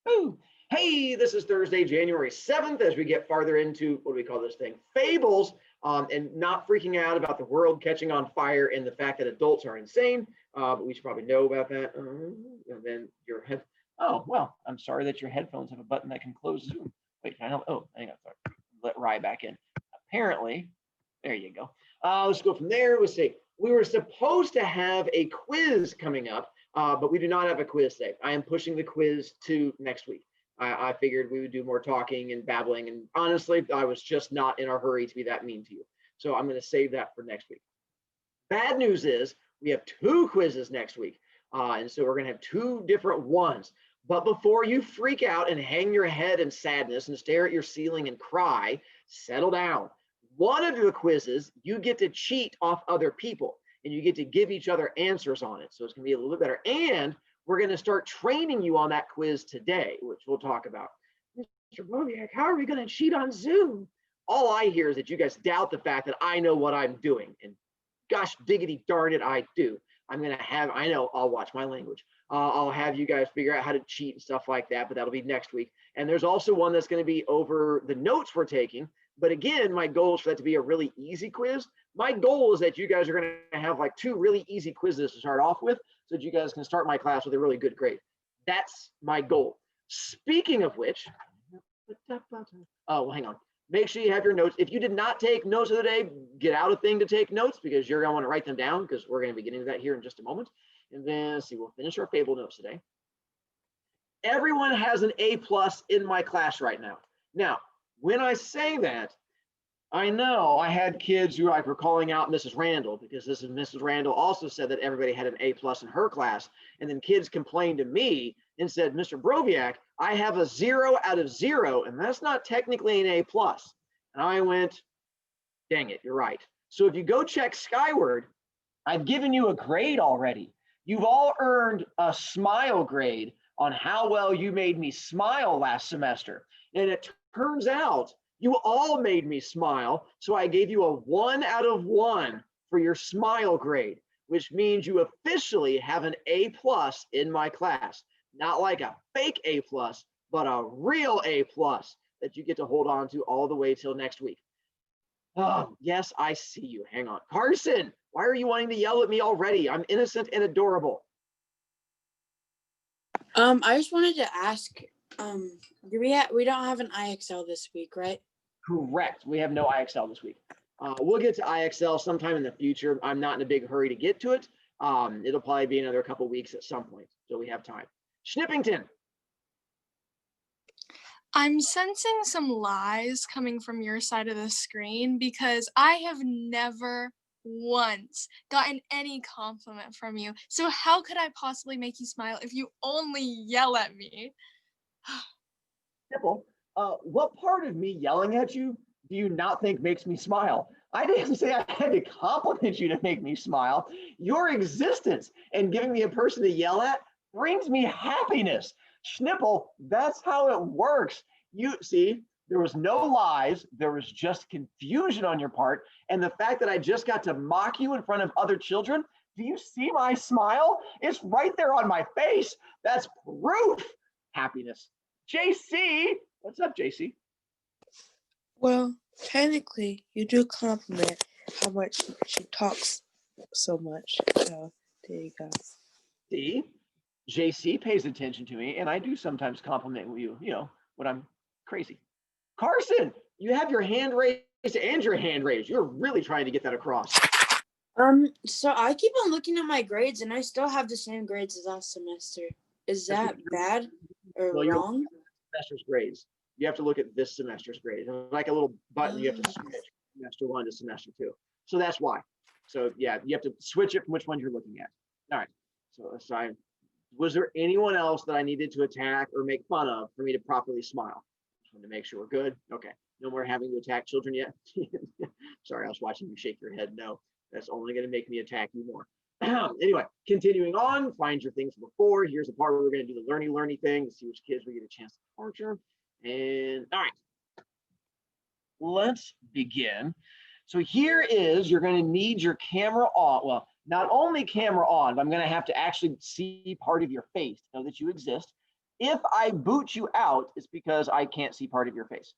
Ooh. Hey, this is Thursday, January 7th, as we get farther into, what do we call this thing? Fables, and not freaking out about the world catching on fire and the fact that adults are insane, but we should probably know about that. And then your head, oh, well, I'm sorry that your headphones have a button that can close Zoom. Wait, can I help? Oh, hang on, sorry. Let Rye back in. Apparently, there you go. Let's go from there. Let's see. We were supposed to have a quiz coming up, but we do not have a quiz today. I am pushing the quiz to next week. I figured we would do more talking and babbling, and honestly, I was just not in a hurry to be that mean to you. So I'm going to save that for next week. Bad news is we have 2 quizzes next week, and so we're going to have 2 different ones. But before you freak out and hang your head in sadness and stare at your ceiling and cry, settle down. One of the quizzes, you get to cheat off other people, and you get to give each other answers on it. So it's going to be a little bit better. And we're going to start training you on that quiz today, which we'll talk about. Mr. Broviak, how are we going to cheat on Zoom? All I hear is that you guys doubt the fact that I know what I'm doing. And gosh, diggity darn it, I do. I'm going to have, I know, I'll watch my language. I'll have you guys figure out how to cheat and stuff like that, but that'll be next week. And there's also one that's going to be over the notes we're taking. But again, my goal is for that to be a really easy quiz. My goal is that you guys are going to have like 2 really easy quizzes to start off with, so that you guys can start my class with a really good grade. That's my goal. Speaking of which, oh, well, hang on. Make sure you have your notes. If you did not take notes of the day, get out a thing to take notes, because you're going to want to write them down, because we're going to be getting to that here in just a moment. And then, let's see, we'll finish our Fable notes today. Everyone has an A+ in my class right now. Now, when I say that, I know I had kids who were calling out Mrs. Randall, because this is Mrs. Randall also said that everybody had an A+ in her class. And then kids complained to me and said, Mr. Broviak, I have a 0 out of 0, and that's not technically an A+. And I went, dang it, you're right. So if you go check Skyward, I've given you a grade already. You've all earned a smile grade on how well you made me smile last semester. And it turns out you all made me smile, so I gave you a 1 out of 1 for your smile grade, which means you officially have an A+ in my class. Not like a fake A+, but a real A+ that you get to hold on to all the way till next week. Oh, yes, I see you. Hang on. Carson, why are you wanting to yell at me already? I'm innocent and adorable. I just wanted to ask, we don't have an IXL this week, right? Correct. We have no IXL this week. We'll get to IXL sometime in the future. I'm not in a big hurry to get to it. It'll probably be another couple weeks at some point, so we have time. Schnippington. I'm sensing some lies coming from your side of the screen, because I have never once gotten any compliment from you. So how could I possibly make you smile if you only yell at me? Simple. What part of me yelling at you do you not think makes me smile? I didn't say I had to compliment you to make me smile. Your existence and giving me a person to yell at brings me happiness. Schnipple, that's how it works. You see, there was no lies. There was just confusion on your part. And the fact that I just got to mock you in front of other children, do you see my smile? It's right there on my face. That's proof. Happiness. JC, what's up, JC? Well, technically, you do compliment how much she talks so much. So there you go. See, JC pays attention to me, and I do sometimes compliment you, when I'm crazy. Carson, you have your hand raised and your hand raised. You're really trying to get that across. So I keep on looking at my grades, and I still have the same grades as last semester. Is that bad or wrong? Semester's grades. You have to look at this semester's grades. Like a little button, you have to switch semester 1 to semester 2. So that's why. So yeah, you have to switch it from which one you're looking at. All right. So was there anyone else that I needed to attack or make fun of for me to properly smile? Just wanted to make sure we're good. Okay. No more having to attack children yet. Sorry, I was watching you shake your head. No, that's only going to make me attack you more. Anyway, continuing on, find your things from before. Here's the part where we're going to do the learny thing to see which kids we get a chance to torture. And all right, let's begin. So here is, you're going to need your camera off. Well, not only camera on, but I'm going to have to actually see part of your face to know that you exist. If I boot you out, it's because I can't see part of your face.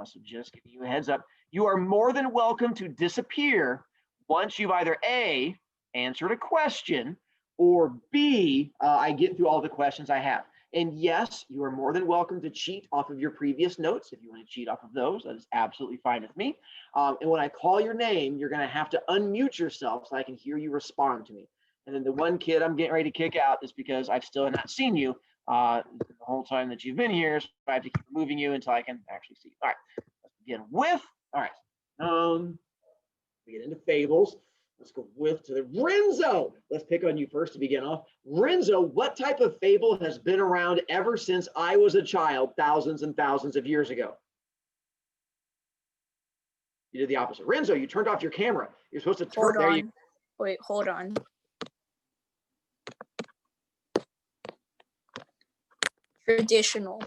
So just giving you a heads up. You are more than welcome to disappear once you've either A, answered a question, or B, I get through all the questions I have. And yes, you are more than welcome to cheat off of your previous notes. If you want to cheat off of those, that is absolutely fine with me. And when I call your name, you're going to have to unmute yourself so I can hear you respond to me. And then the one kid I'm getting ready to kick out is because I've still not seen you the whole time that you've been here. So I have to keep moving you until I can actually see you. All right, let's begin with, all right, we get into fables. Let's go with to the Renzo. Let's pick on you first to begin off. Renzo, what type of fable has been around ever since I was a child, thousands and thousands of years ago? You did the opposite. Renzo, you turned off your camera. You're supposed to turn. There you. Wait, hold on. Traditional.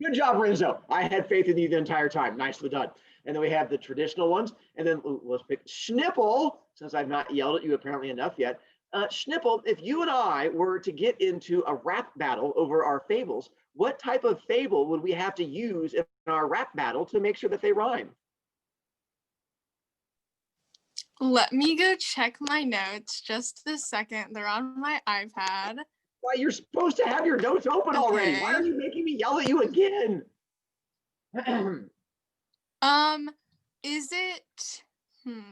Good job, Renzo. I had faith in you the entire time. Nicely done. And then we have the traditional ones. And then let's pick Schnipple, since I've not yelled at you apparently enough yet. Schnipple, if you and I were to get into a rap battle over our fables, what type of fable would we have to use in our rap battle to make sure that they rhyme? Let me go check my notes just a second. They're on my iPad. Why, you're supposed to have your notes open already. Why are you making me yell at you again? Is it,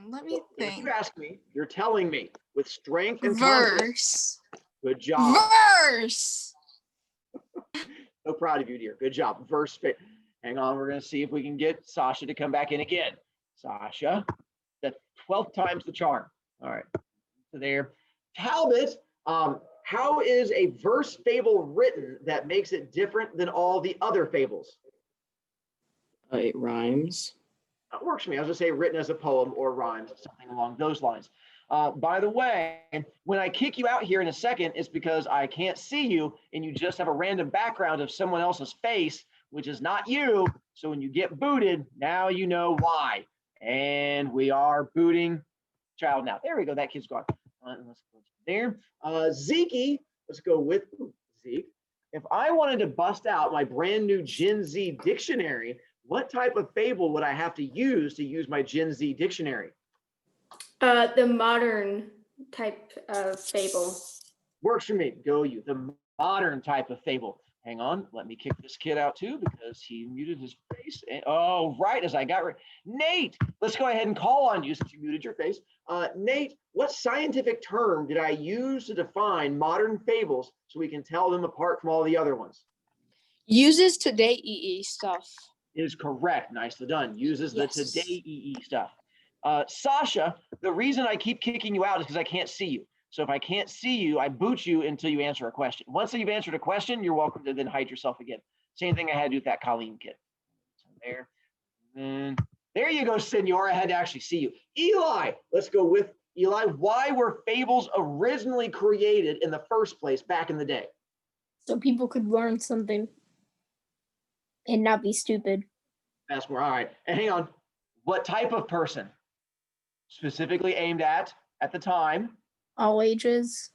let me think. If you ask me, you're telling me with strength and confidence. Verse. Good job. Verse. So proud of you, dear. Good job. Verse. Hang on, we're going to see if we can get Sasha to come back in again. Sasha, the 12th time's the charm. All right, so there. Talbot, how is a verse fable written that makes it different than all the other fables? It rhymes. That works for me. I was going to say written as a poem or rhymes, something along those lines. By the way, when I kick you out here in a second, it's because I can't see you and you just have a random background of someone else's face, which is not you. So when you get booted, now you know why. And we are booting child now. There we go. That kid's gone. Let's go there. Zeke, let's go with Zeke. If I wanted to bust out my brand new Gen Z dictionary, what type of fable would I have to use my Gen Z dictionary? The modern type of fable. Works for me. Go you. The modern type of fable. Hang on. Let me kick this kid out too because he muted his face. Oh, right as I got right. Nate, let's go ahead and call on you since you muted your face. Nate, what scientific term did I use to define modern fables so we can tell them apart from all the other ones? Uses today EE stuff. Is correct. Nicely done. Uses Yes. the today EE stuff. Sasha, the reason I keep kicking you out is because I can't see you. So if I can't see you, I boot you until you answer a question. Once you've answered a question, you're welcome to then hide yourself again. Same thing I had to do with that Colleen kid. So there. And there you go, Senor. I had to actually see you. Eli, let's go with Eli. Why were fables originally created in the first place back in the day? So people could learn something and not be stupid. That's more. All right. And hang on. What type of person? Specifically aimed at the time? All ages.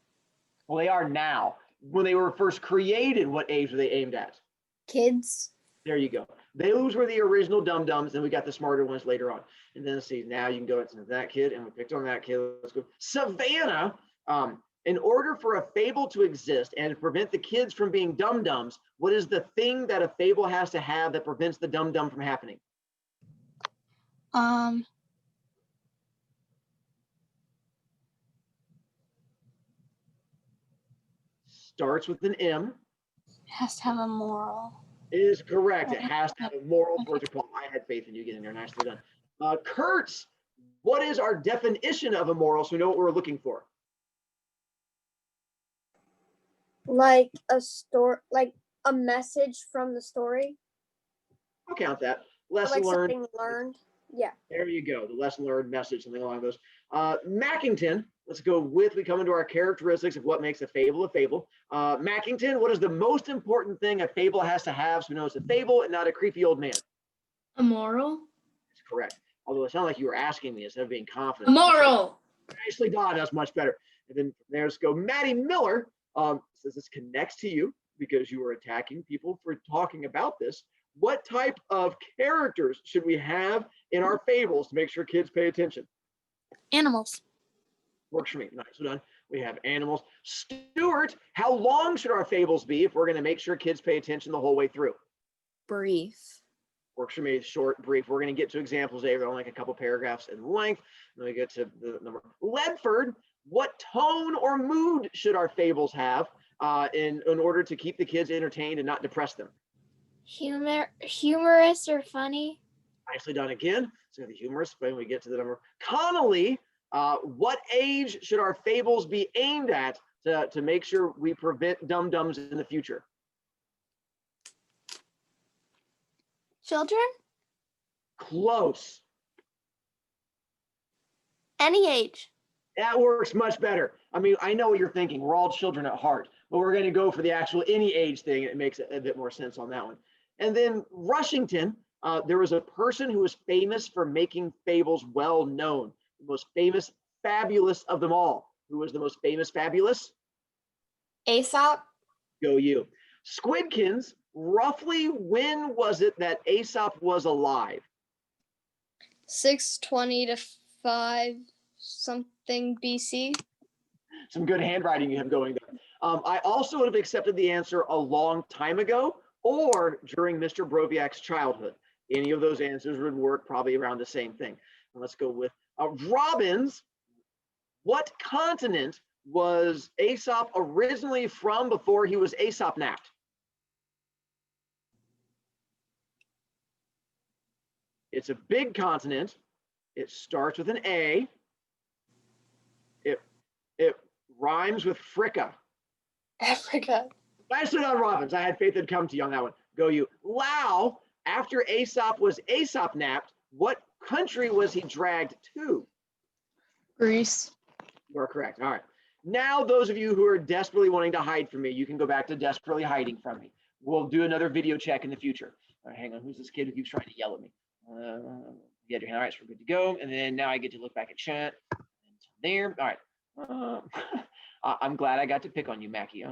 Well, they are now. When they were first created, what age were they aimed at? Kids. There you go. Those were the original dum-dums, and we got the smarter ones later on. And then let's see, now you can go into that kid, and we picked on that kid. Let's go. Savannah, in order for a fable to exist and to prevent the kids from being dum-dums, what is the thing that a fable has to have that prevents the dum-dum from happening? Starts with an M. Has to have a moral. Is correct. It has to have a moral for it to qualify. I had faith in you getting there. Nicely done. Kurtz, what is our definition of a moral so we know what we're looking for? Like a story, like a message from the story. I'll count that. Or Lesson like learned. something learned. Yeah. There you go. The lesson learned message, something along those. Mackington, let's go with, we come into our characteristics of what makes a fable a fable. Mackington, what is the most important thing a fable has to have so we know it's a fable and not a creepy old man? A moral. That's correct. Although it sounded like you were asking me instead of being A confident. moral. Nicely done. That's much better. And then from there, let's go. Maddie Miller says this connects to you because you were attacking people for talking about this. What type of characters should we have in our fables to make sure kids pay attention? Animals. Works for me. Nice. So done. We have animals. Stuart, how long should our fables be if we're going to make sure kids pay attention the whole way through? Brief. Works for me. Short, brief. We're going to get to examples later. They're only like a couple paragraphs in length. Then we get to the number. Ledford, what tone or mood should our fables have in order to keep the kids entertained and not depress them? Humorous or funny? Nicely done again. So the humorous when we get to the number. Connolly, what age should our fables be aimed at to make sure we prevent dum-dums in the future? Children? Close. Any age. That works much better. I mean, I know what you're thinking. We're all children at heart, but we're going to go for the actual any age thing. It makes a bit more sense on that one. And then Rushington, there was a person who was famous for making fables well known. The most famous, fabulous of them all. Who was the most famous, fabulous? Aesop? Go you. Squidkins, roughly when was it that Aesop was alive? 620 to 5 something BC. Some good handwriting you have going there. I also would have accepted the answer a long time ago or during Mr. Broviak's childhood. Any of those answers would work, probably around the same thing. And let's go with Robbins. What continent was Aesop originally from before he was Aesop napped? It's a big continent. It starts with an A. It rhymes with Fricka. Africa. Nicely done, Robbins. I had faith it'd come to you on that one. Go you. Lau, after Aesop was Aesop napped, what country was he dragged to? Greece. You are correct. All right. Now, those of you who are desperately wanting to hide from me, you can go back to desperately hiding from me. We'll do another video check in the future. All right, hang on. Who's this kid who keeps trying to yell at me? Get your hand. All right, so we're good to go. And then now I get to look back at chat. There. All right. I'm glad I got to pick on you, Mackie.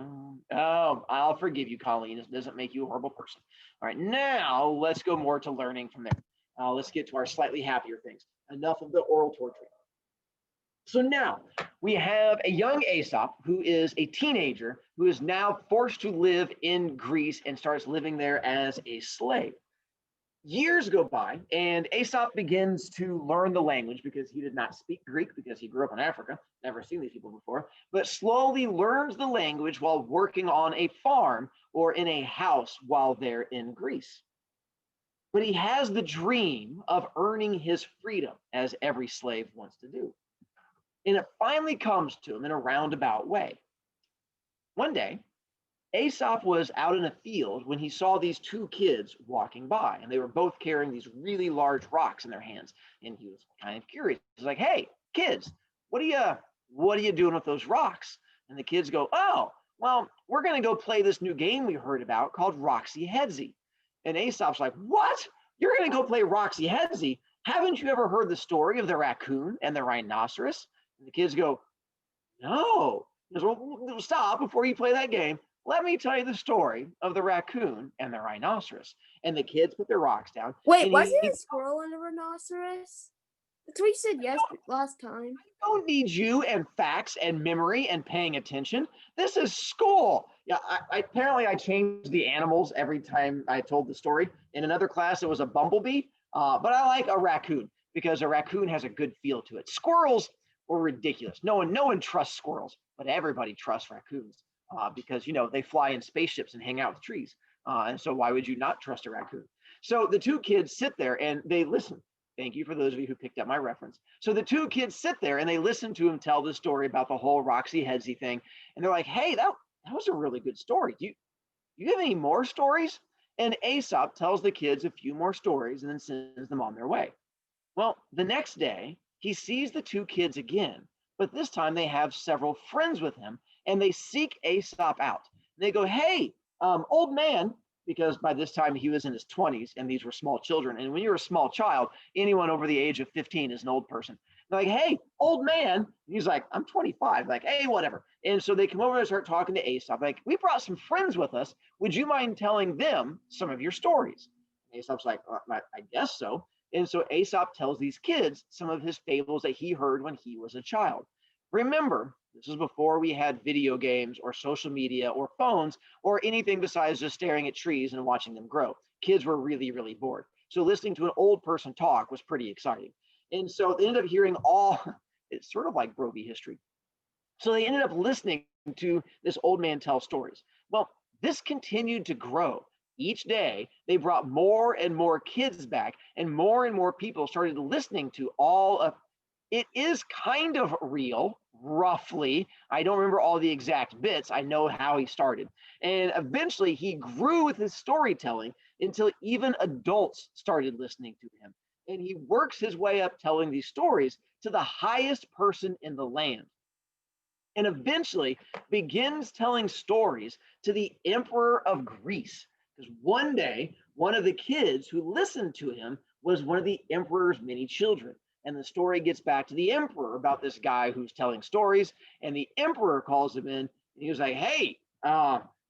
I'll forgive you, Colleen. This doesn't make you a horrible person. All right, now let's go more to learning from there. Let's get to our slightly happier things. Enough of the oral torture. So now we have a young Aesop who is a teenager who is now forced to live in Greece and starts living there as a slave. Years go by and Aesop begins to learn the language because he did not speak Greek because he grew up in Africa, never seen these people before, but slowly learns the language while working on a farm or in a house while they're in Greece. But he has the dream of earning his freedom, as every slave wants to do. And it finally comes to him in a roundabout way. One day, Aesop was out in a field when he saw these two kids walking by, and they were both carrying these really large rocks in their hands. And he was kind of curious. He's like, "Hey, kids, what are you doing with those rocks?" And the kids go, "Oh, well, we're going to go play this new game we heard about called Roxy Headsy." And Aesop's like, "What? You're going to go play Roxy Headsy? Haven't you ever heard the story of the raccoon and the rhinoceros?" And the kids go, "No." He goes, "Well, stop before you play that game. Let me tell you the story of the raccoon and the rhinoceros." And the kids put their rocks down. Wait, wasn't it a squirrel and a rhinoceros? That's what you said last time. I don't need you and facts and memory and paying attention. This is school. Yeah, apparently I changed the animals every time I told the story. In another class, it was a bumblebee, but I like a raccoon because a raccoon has a good feel to it. Squirrels were ridiculous. No one trusts squirrels, but everybody trusts raccoons. Because, they fly in spaceships and hang out with trees. And so why would you not trust a raccoon? So the two kids sit there and they listen. Thank you for those of you who picked up my reference. So the two kids sit there and they listen to him tell the story about the whole Roxy Headsy thing. And they're like, "Hey, that was a really good story. Do you have any more stories?" And Aesop tells the kids a few more stories and then sends them on their way. Well, the next day, he sees the two kids again, but this time they have several friends with him. And they seek Aesop out. They go, "Hey, old man," because by this time he was in his 20s and these were small children. And when you're a small child, anyone over the age of 15 is an old person. Like, hey, old man. He's like, I'm 25. Like, hey, whatever. And so they come over and start talking to Aesop. Like, we brought some friends with us. Would you mind telling them some of your stories? And Aesop's like, I guess so. And so Aesop tells these kids some of his fables that he heard when he was a child. Remember, this is before we had video games or social media or phones or anything besides just staring at trees and watching them grow. Kids were really, really bored. So listening to an old person talk was pretty exciting. And so they ended up hearing it's sort of like Brovi history. So they ended up listening to this old man tell stories. Well, this continued to grow. Each day, they brought more and more kids back, and more people started listening to all of it. Is kind of real, roughly. I don't remember all the exact bits. I know how he started. And eventually, he grew with his storytelling until even adults started listening to him. And he works his way up telling these stories to the highest person in the land. And eventually begins telling stories to the emperor of Greece. Because one day, one of the kids who listened to him was one of the emperor's many children. And the story gets back to the emperor about this guy who's telling stories. And the emperor calls him in and he was like, hey,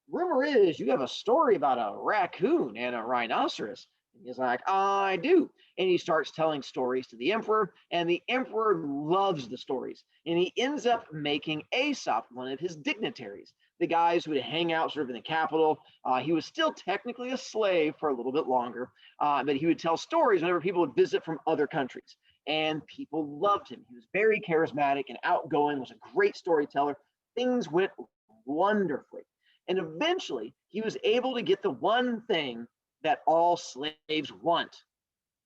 rumor is you have a story about a raccoon and a rhinoceros. And he's like, I do. And he starts telling stories to the emperor, and the emperor loves the stories. And he ends up making Aesop one of his dignitaries, the guys who would hang out sort of in the capital. He was still technically a slave for a little bit longer, but he would tell stories whenever people would visit from other countries. And people loved him. He was very charismatic and outgoing, was a great storyteller. Things went wonderfully. And eventually, he was able to get the one thing that all slaves want: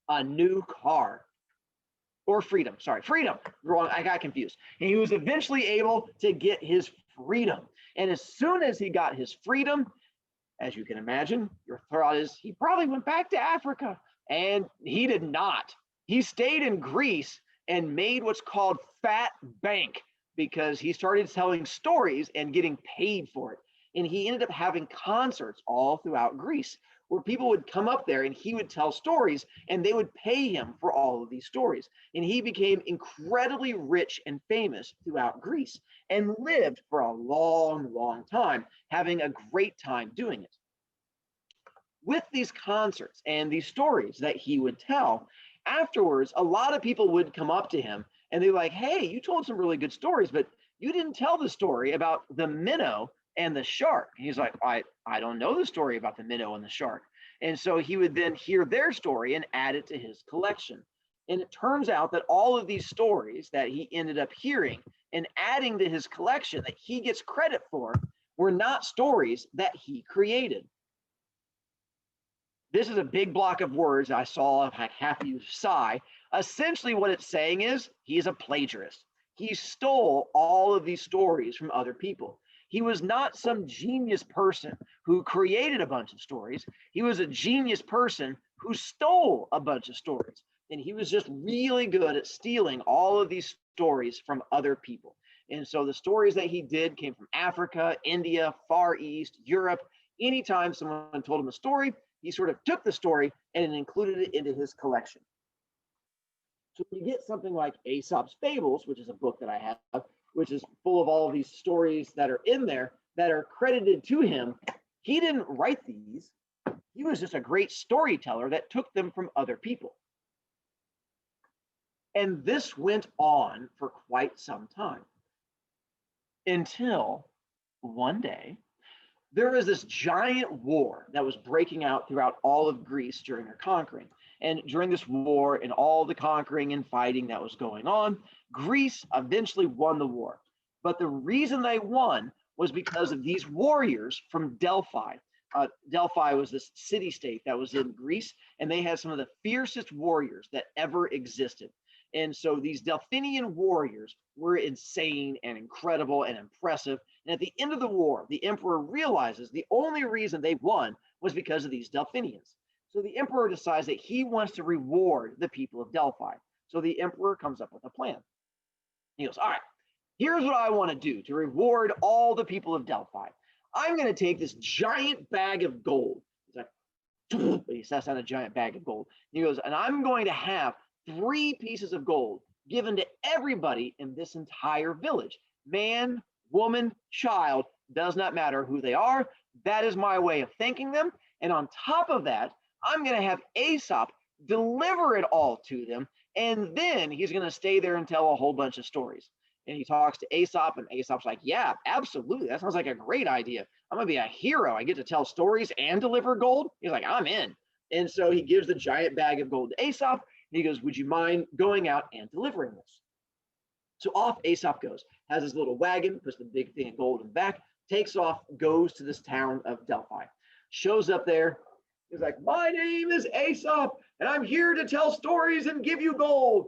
a new car. Or freedom. Sorry, freedom. Wrong. I got confused. And he was eventually able to get his freedom. And as soon as he got his freedom, as you can imagine, your thought is he probably went back to Africa. And he did not. He stayed in Greece and made what's called fat bank, because he started telling stories and getting paid for it. And he ended up having concerts all throughout Greece where people would come up there and he would tell stories and they would pay him for all of these stories. And he became incredibly rich and famous throughout Greece and lived for a long, long time, having a great time doing it. With these concerts and these stories that he would tell, afterwards, a lot of people would come up to him and they're like, hey, you told some really good stories, but you didn't tell the story about the minnow and the shark. And he's like, I don't know the story about the minnow and the shark. And so he would then hear their story and add it to his collection. And it turns out that all of these stories that he ended up hearing and adding to his collection that he gets credit for were not stories that he created. This is a big block of words I saw half of you sigh. Essentially what it's saying is he's a plagiarist. He stole all of these stories from other people. He was not some genius person who created a bunch of stories. He was a genius person who stole a bunch of stories. And he was just really good at stealing all of these stories from other people. And so the stories that he did came from Africa, India, Far East, Europe. Anytime someone told him a story, he sort of took the story and included it into his collection. So you get something like Aesop's Fables, which is a book that I have, which is full of all of these stories that are in there that are credited to him. He didn't write these. He was just a great storyteller that took them from other people. And this went on for quite some time until one day there was this giant war that was breaking out throughout all of Greece during their conquering. And during this war and all the conquering and fighting that was going on, Greece eventually won the war. But the reason they won was because of these warriors from Delphi. Delphi was this city-state that was in Greece, and they had some of the fiercest warriors that ever existed. And so these Delphinian warriors were insane and incredible and impressive. And at the end of the war, the emperor realizes the only reason they won was because of these Delphinians. So the emperor decides that he wants to reward the people of Delphi. So the emperor comes up with a plan. He goes, all right, here's what I want to do to reward all the people of Delphi. I'm going to take this giant bag of gold. He's like, he sets down a giant bag of gold. He goes, and I'm going to have 3 pieces of gold given to everybody in this entire village. Man, woman, child, does not matter who they are. That is my way of thanking them. And on top of that, I'm going to have Aesop deliver it all to them. And then he's going to stay there and tell a whole bunch of stories. And he talks to Aesop, and Aesop's like, yeah, absolutely. That sounds like a great idea. I'm going to be a hero. I get to tell stories and deliver gold. He's like, I'm in. And so he gives the giant bag of gold to Aesop. And he goes, would you mind going out and delivering this? So off Aesop goes, has his little wagon, puts the big thing of gold in the back, takes off, goes to this town of Delphi. Shows up there. He's like, my name is Aesop, and I'm here to tell stories and give you gold.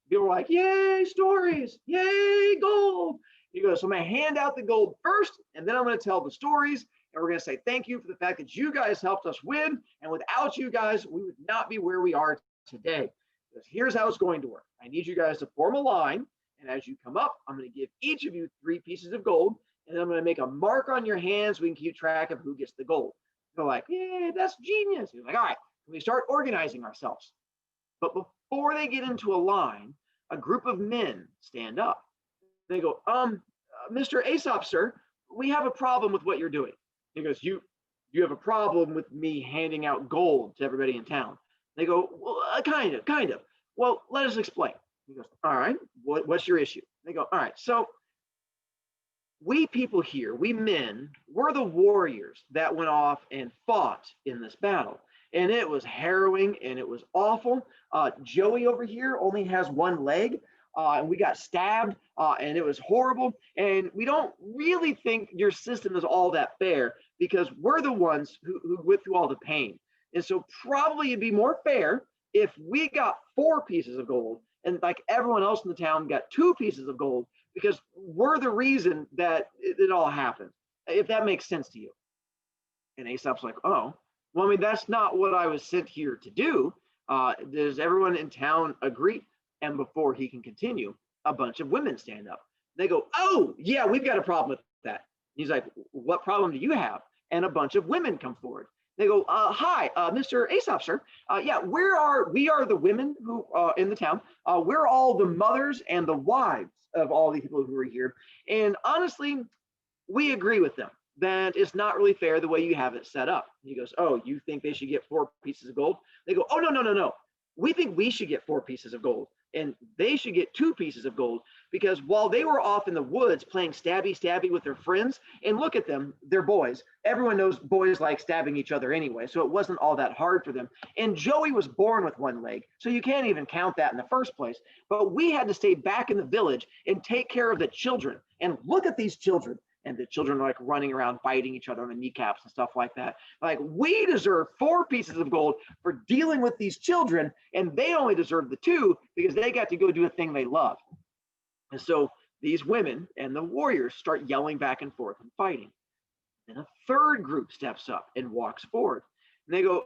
People are like, yay, stories, yay, gold. He goes, so I'm going to hand out the gold first, and then I'm going to tell the stories, and we're going to say thank you for the fact that you guys helped us win, and without you guys, we would not be where we are today. Because here's how it's going to work. I need you guys to form a line, and as you come up, I'm going to give each of you 3 pieces of gold, and I'm going to make a mark on your hands so we can keep track of who gets the gold. They're like, yeah, that's genius. He's like, all right, we start organizing ourselves. But before they get into a line, a group of men stand up. They go, Mr. Aesop, sir, we have a problem with what you're doing. He goes, you have a problem with me handing out gold to everybody in town? They go, well, kind of. Well, let us explain. He goes, all right, what's your issue? They go, all right, so we people here, we men, we're the warriors that went off and fought in this battle. And it was harrowing and it was awful. Joey over here only has 1 leg, and we got stabbed, and it was horrible. And we don't really think your system is all that fair because we're the ones who went through all the pain. And so probably it'd be more fair if we got 4 pieces of gold and like everyone else in the town got 2 pieces of gold, because we're the reason that it all happened, if that makes sense to you. And Aesop's like, oh, well, I mean, that's not what I was sent here to do. Does everyone in town agree? And before he can continue, a bunch of women stand up. They go, oh, yeah, we've got a problem with that. He's like, what problem do you have? And a bunch of women come forward. They go, hi, Mr. Aesop, sir. Yeah, we are the women who in the town. We're all the mothers and the wives of all the people who are here. And honestly, we agree with them that it's not really fair the way you have it set up. He goes, oh, you think they should get 4 pieces of gold? They go, oh, no. We think we should get 4 pieces of gold. And they should get 2 pieces of gold, because while they were off in the woods playing stabby with their friends, and look at them, they're boys. Everyone knows boys like stabbing each other anyway, so it wasn't all that hard for them. And Joey was born with 1 leg, so you can't even count that in the first place. But we had to stay back in the village and take care of the children. And look at these children. And the children are like running around biting each other on the kneecaps and stuff like that. Like, we deserve 4 pieces of gold for dealing with these children, and they only deserve the 2 because they got to go do a thing they love. And so these women and the warriors start yelling back and forth and fighting. Then a 3rd group steps up and walks forward. And they go,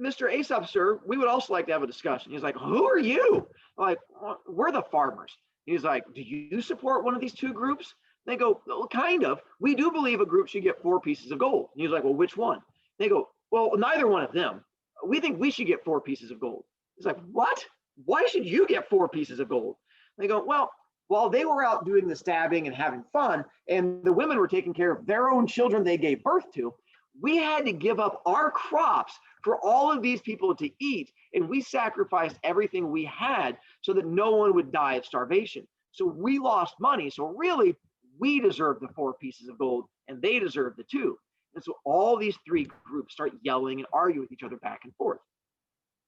Mr. Aesop, sir, we would also like to have a discussion. He's like, who are you? I'm like, well, we're the farmers. He's like, do you support one of these 2 groups? They go, well, kind of. We do believe a group should get 4 pieces of gold. And he's like, well, which one? They go, well, neither one of them. We think we should get 4 pieces of gold. He's like, what? Why should you get 4 pieces of gold? They go, well, while they were out doing the stabbing and having fun, and the women were taking care of their own children they gave birth to, we had to give up our crops for all of these people to eat, and we sacrificed everything we had so that no one would die of starvation. So we lost money. So really, we deserve the 4 pieces of gold, and they deserve the 2. And so all these 3 groups start yelling and arguing with each other back and forth.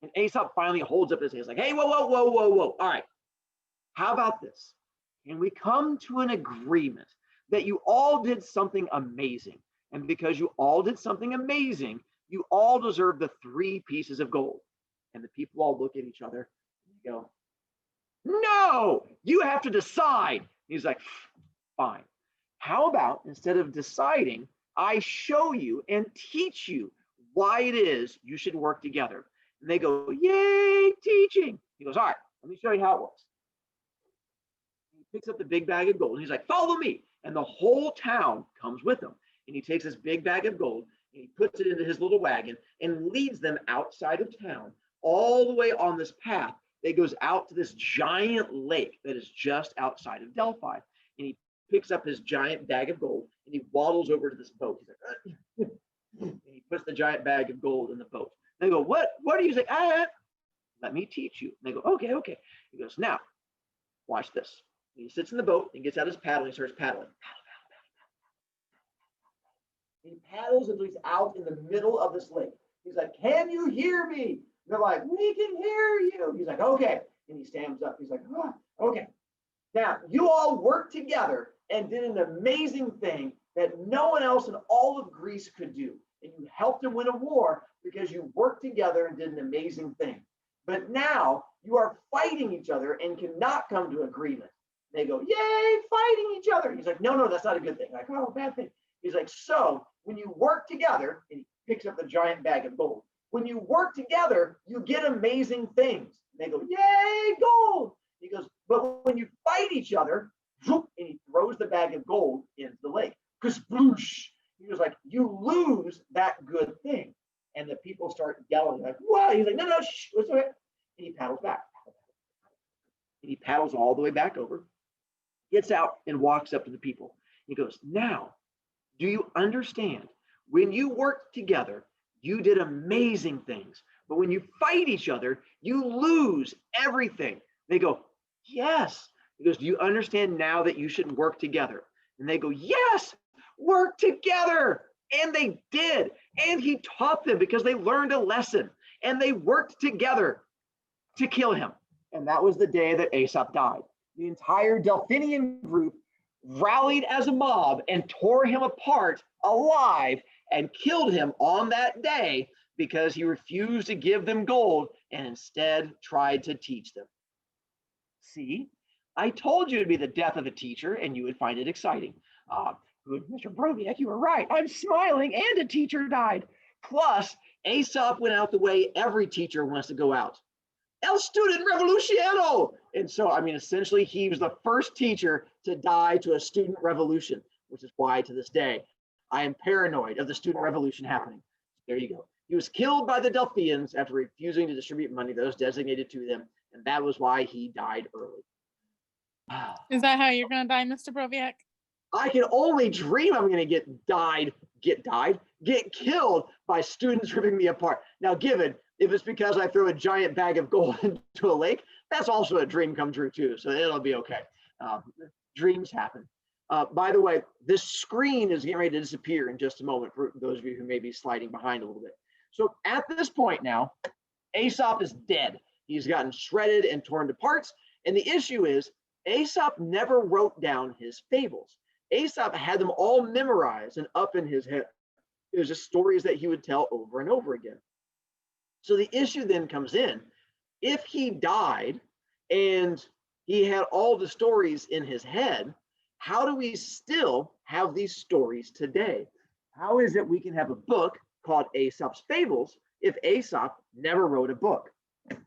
And Aesop finally holds up his hand. He's like, hey, whoa. All right, how about this? And we come to an agreement that you all did something amazing. And because you all did something amazing, you all deserve the 3 pieces of gold. And the people all look at each other and go, no, you have to decide. He's like, fine. How about instead of deciding, I show you and teach you why it is you should work together. And they go, yay, teaching. He goes, all right, let me show you how it works. He picks up the big bag of gold and he's like, follow me. And the whole town comes with him. And he takes this big bag of gold and he puts it into his little wagon and leads them outside of town all the way on this path that goes out to this giant lake that is just outside of Delphi. And he picks up his giant bag of gold and he waddles over to this boat. He's like, and he puts the giant bag of gold in the boat. They go, what are you saying? Let me teach you. And they go, okay. He goes, now, watch this. And he sits in the boat and gets out his paddle and he starts paddling. He paddles until he's out in the middle of this lake. He's like, can you hear me? They're like, we can hear you. He's like, okay. And he stands up. He's like, okay. Now, you all worked together and did an amazing thing that no one else in all of Greece could do. And you helped him win a war because you worked together and did an amazing thing. But now you are fighting each other and cannot come to agreement. They go, yay, fighting each other. He's like, no, that's not a good thing. Like, oh, bad thing. He's like, so when you work together, and he picks up the giant bag of gold. When you work together, you get amazing things. They go, yay, gold. He goes, but when you fight each other, and he throws the bag of gold into the lake. Kasploosh. He was like, you lose that good thing. And the people start yelling like, wow. He's like, no, shh, it's okay. And he paddles back. And he paddles all the way back over, gets out and walks up to the people. He goes, now, do you understand? When you work together, you did amazing things. But when you fight each other, you lose everything. They go, yes. He goes, do you understand now that you should work together? And they go, yes, work together. And they did. And he taught them because they learned a lesson. And they worked together to kill him. And that was the day that Aesop died. The entire Delphinian group rallied as a mob and tore him apart alive and killed him on that day because he refused to give them gold and instead tried to teach them. See, I told you it'd be the death of a teacher and you would find it exciting. Good, Mr. Broviak, you were right. I'm smiling and a teacher died. Plus, Aesop went out the way every teacher wants to go out. El student revolucionario. And so, essentially, he was the first teacher to die to a student revolution, which is why to this day, I am paranoid of the student revolution happening. There you go. He was killed by the Delphians after refusing to distribute money that was designated to them, and that was why he died early. Is that how you're going to die, Mr. Broviak? I can only dream I'm going to get killed by students ripping me apart. Now, given if it's because I throw a giant bag of gold into a lake, that's also a dream come true too. So it'll be okay. Dreams happen. By the way, this screen is getting ready to disappear in just a moment for those of you who may be sliding behind a little bit. So at this point now, Aesop is dead. He's gotten shredded and torn to parts. And the issue is Aesop never wrote down his fables. Aesop had them all memorized and up in his head. It was just stories that he would tell over and over again. So the issue then comes in, if he died and he had all the stories in his head, how do we still have these stories today? How is it we can have a book called Aesop's Fables if Aesop never wrote a book? And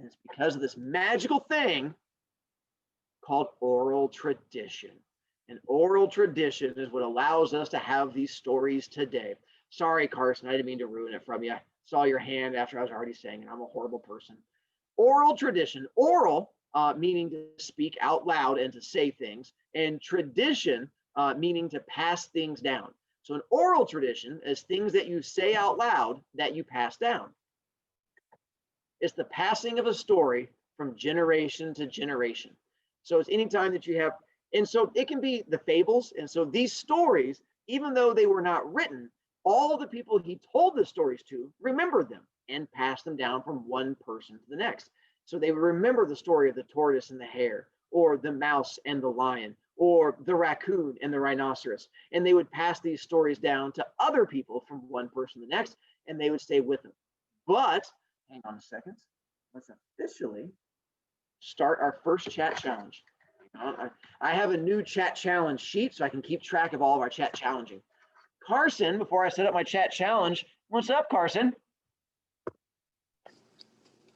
it's because of this magical thing called oral tradition. And oral tradition is what allows us to have these stories today. Sorry, Carson, I didn't mean to ruin it from you. I saw your hand after I was already saying it. I'm a horrible person. Oral tradition, oral meaning to speak out loud and to say things, and tradition meaning to pass things down. So an oral tradition is things that you say out loud that you pass down. It's the passing of a story from generation to generation. So it's anytime that you have, and so it can be the fables. And so these stories, even though they were not written, all of the people he told the stories to remembered them and passed them down from one person to the next. So they would remember the story of the tortoise and the hare, or the mouse and the lion, or the raccoon and the rhinoceros. And they would pass these stories down to other people from one person to the next, and they would stay with them. But, hang on a second, let's officially start our first chat challenge. I have a new chat challenge sheet so I can keep track of all of our chat challenging. Carson, before I set up my chat challenge, what's up, Carson?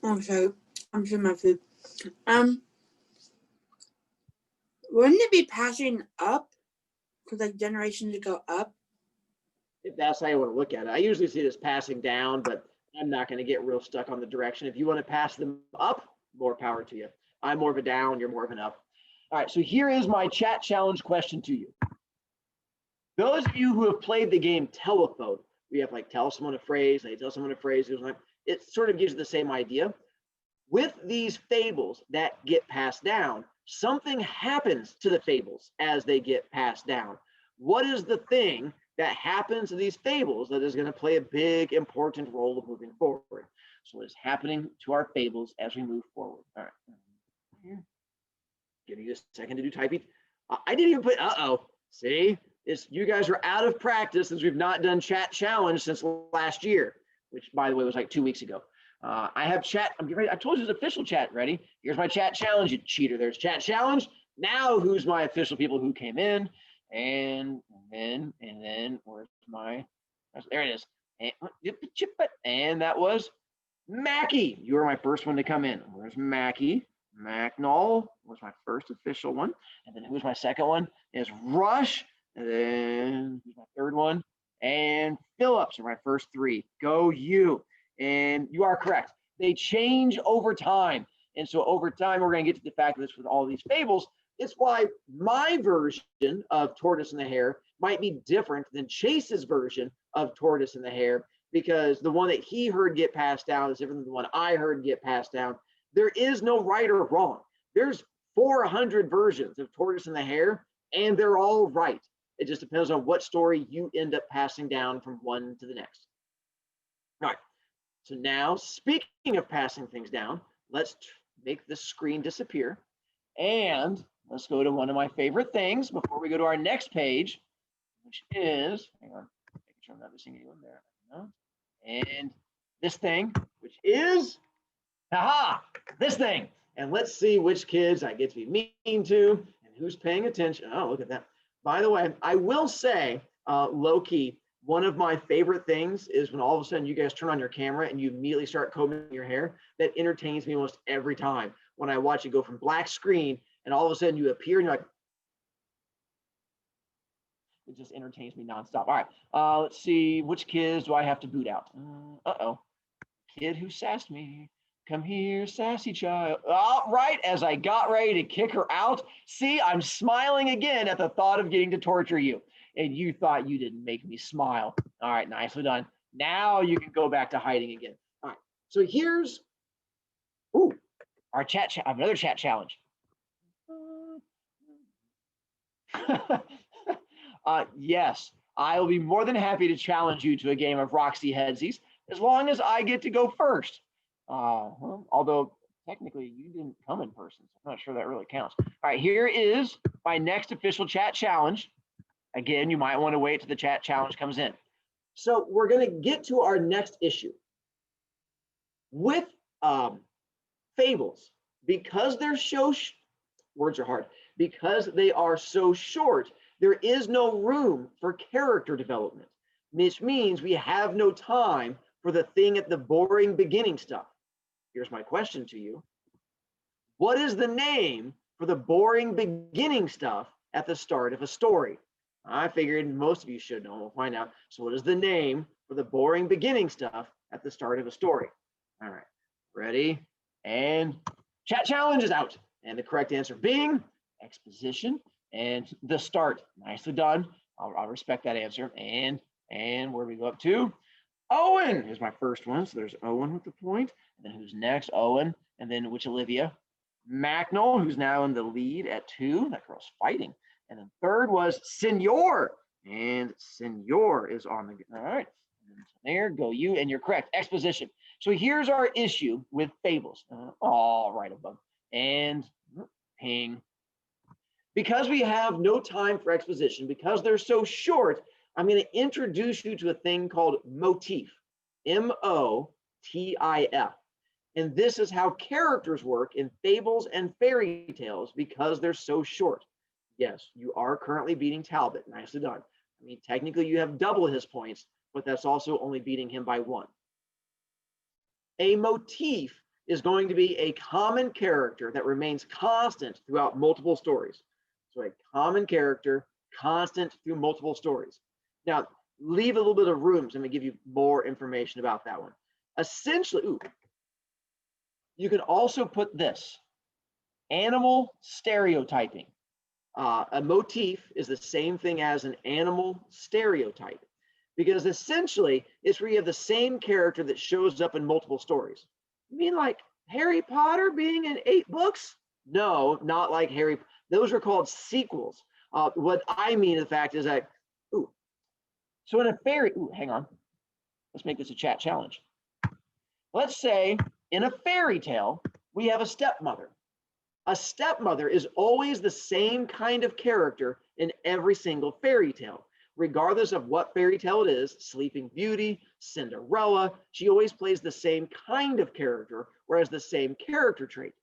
I'm sorry. I'm sure my food. Wouldn't it be passing up? Because like generations go up. If that's how you want to look at it. I usually see it as passing down, but I'm not going to get real stuck on the direction. If you want to pass them up, more power to you. I'm more of a down, you're more of an up. All right, so here is my chat challenge question to you. Those of you who have played the game Telephone, we have like tell someone a phrase, they tell someone a phrase, it sort of gives you the same idea. With these fables that get passed down, something happens to the fables as they get passed down. What is the thing that happens to these fables that is going to play a big, important role of moving forward? So what is happening to our fables as we move forward? All right. Give you a second to do typing. I didn't even put, see? You guys are out of practice since we've not done chat challenge since last year, which by the way was like 2 weeks ago. I have chat, I'm getting ready. I told you it's official chat. Ready? Here's my chat challenge, you cheater. There's chat challenge. Now who's my official people who came in? And then where's my, there it is. And that was Mackie. You were my first one to come in. Where's Mackie? Macnall was my first official one. And then who's my second one? Is Rush. And then who's my third one? And Phillips are my first three. Go you. And you are correct. They change over time. And so over time, we're going to get to the fact of this with all these fables. It's why my version of Tortoise and the Hare might be different than Chase's version of Tortoise and the Hare, because the one that he heard get passed down is different than the one I heard get passed down. There is no right or wrong. There's 400 versions of Tortoise and the Hare, and they're all right. It just depends on what story you end up passing down from one to the next. All right. So now, speaking of passing things down, let's make this screen disappear. And let's go to one of my favorite things before we go to our next page, which is, hang on, making sure I'm not missing anyone there. No. And this thing, which is, this thing. And let's see which kids I get to be mean to and who's paying attention. Oh, look at that. By the way, I will say, low-key, one of my favorite things is when all of a sudden you guys turn on your camera and you immediately start combing your hair. That entertains me almost every time when I watch it go from black screen and all of a sudden you appear and you're like, it just entertains me nonstop. All right, let's see, which kids do I have to boot out? Kid who sassed me. Come here, sassy child. All right, as I got ready to kick her out, see, I'm smiling again at the thought of getting to torture you. And you thought you didn't make me smile. All right, nicely done. Now you can go back to hiding again. All right, so here's, our another chat challenge. Yes, I will be more than happy to challenge you to a game of Roxy Headsies as long as I get to go first. Although technically you didn't come in person, so I'm not sure that really counts. All right, here is my next official chat challenge. Again, you might want to wait till the chat challenge comes in. So we're going to get to our next issue. With fables, because they're words are hard, because they are so short, there is no room for character development, which means we have no time for the thing at the boring beginning stuff. Here's my question to you. What is the name for the boring beginning stuff at the start of a story? I figured most of you should know. We'll find out. So what is the name for the boring beginning stuff at the start of a story? All right, ready? And chat challenge is out. And the correct answer being exposition and the start. Nicely done. I'll respect that answer. And where do we go up to? Owen is my first one. So there's Owen with the point. And then who's next? Owen. And then which Olivia? Macnol, who's now in the lead at 2. That girl's fighting. And then third was Senor. And Senor is on the, all right. And there go you, and you're correct. Exposition. So here's our issue with fables. All right above. And ping. Because we have no time for exposition, because they're so short, I'm going to introduce you to a thing called motif. M-O-T-I-F. And this is how characters work in fables and fairy tales because they're so short. Yes, you are currently beating Talbot. Nicely done. I mean, technically you have double his points, but that's also only beating him by 1. A motif is going to be a common character that remains constant throughout multiple stories. So a common character, constant through multiple stories. Now, leave a little bit of room, so I'm going to give you more information about that one. Essentially, You can also put this, animal stereotyping. A motif is the same thing as an animal stereotype, because essentially it's where you have the same character that shows up in multiple stories. You mean like Harry Potter being in 8 books? No, not like Harry. Those are called sequels. What I mean, the fact is that, so in a hang on. Let's make this a chat challenge. Let's say in a fairy tale, we have a stepmother. A stepmother is always the same kind of character in every single fairy tale, regardless of what fairy tale it is, Sleeping Beauty, Cinderella, she always plays the same kind of character, whereas the same character trait.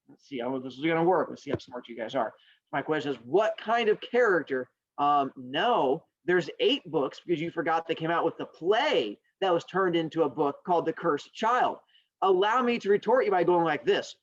Let's see how this is going to work. Let's see how smart you guys are. My question is, what kind of character? No, there's 8 books because you forgot they came out with the play that was turned into a book called The Cursed Child. Allow me to retort you by going like this.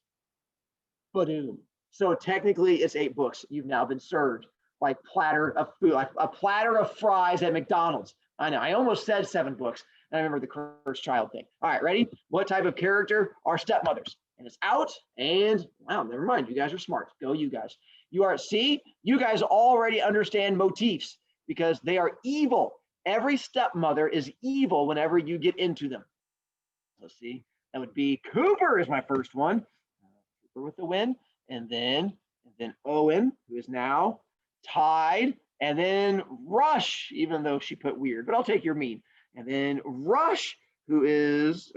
Ba-doom. So technically it's 8 books. You've now been served like platter of food, like a platter of fries at McDonald's. I know, I almost said 7 books. And I remember the Cursed Child thing. All right, ready? What type of character are stepmothers? And it's out, and wow, never mind. You guys are smart. Go you guys. You are, see, you guys already understand motifs because they are evil. Every stepmother is evil whenever you get into them. Let's see. That would be Cooper is my first one. Cooper with the win. And then Owen, who is now tied. And then Rush, even though she put weird, but I'll take your mean. And then Rush, who is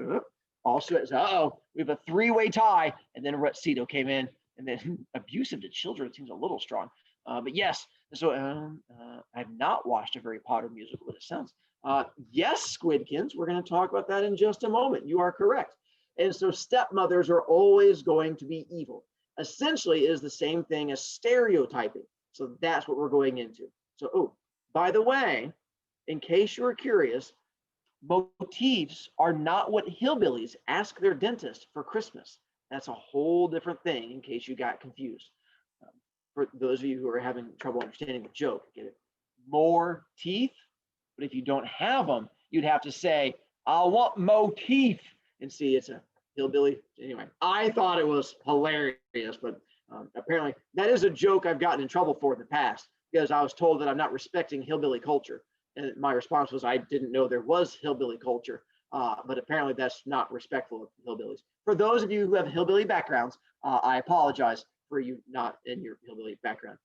also, we have a 3-way tie. And then Rutsito came in. And then abusive to children seems a little strong. But yes, so I've not watched a Harry Potter musical, but it sounds. Yes, Squidkins, we're going to talk about that in just a moment. You are correct. And so stepmothers are always going to be evil. Essentially, it is the same thing as stereotyping. So that's what we're going into. So, by the way, in case you were curious, motifs are not what hillbillies ask their dentist for Christmas. That's a whole different thing in case you got confused. For those of you who are having trouble understanding the joke, get it? More teeth, but if you don't have them, you'd have to say, I want more teeth. And see, it's a hillbilly. Anyway, I thought it was hilarious, but apparently that is a joke I've gotten in trouble for in the past because I was told that I'm not respecting hillbilly culture. And my response was, I didn't know there was hillbilly culture, but apparently that's not respectful of hillbillies. For those of you who have hillbilly backgrounds, I apologize for you not in your hillbilly background.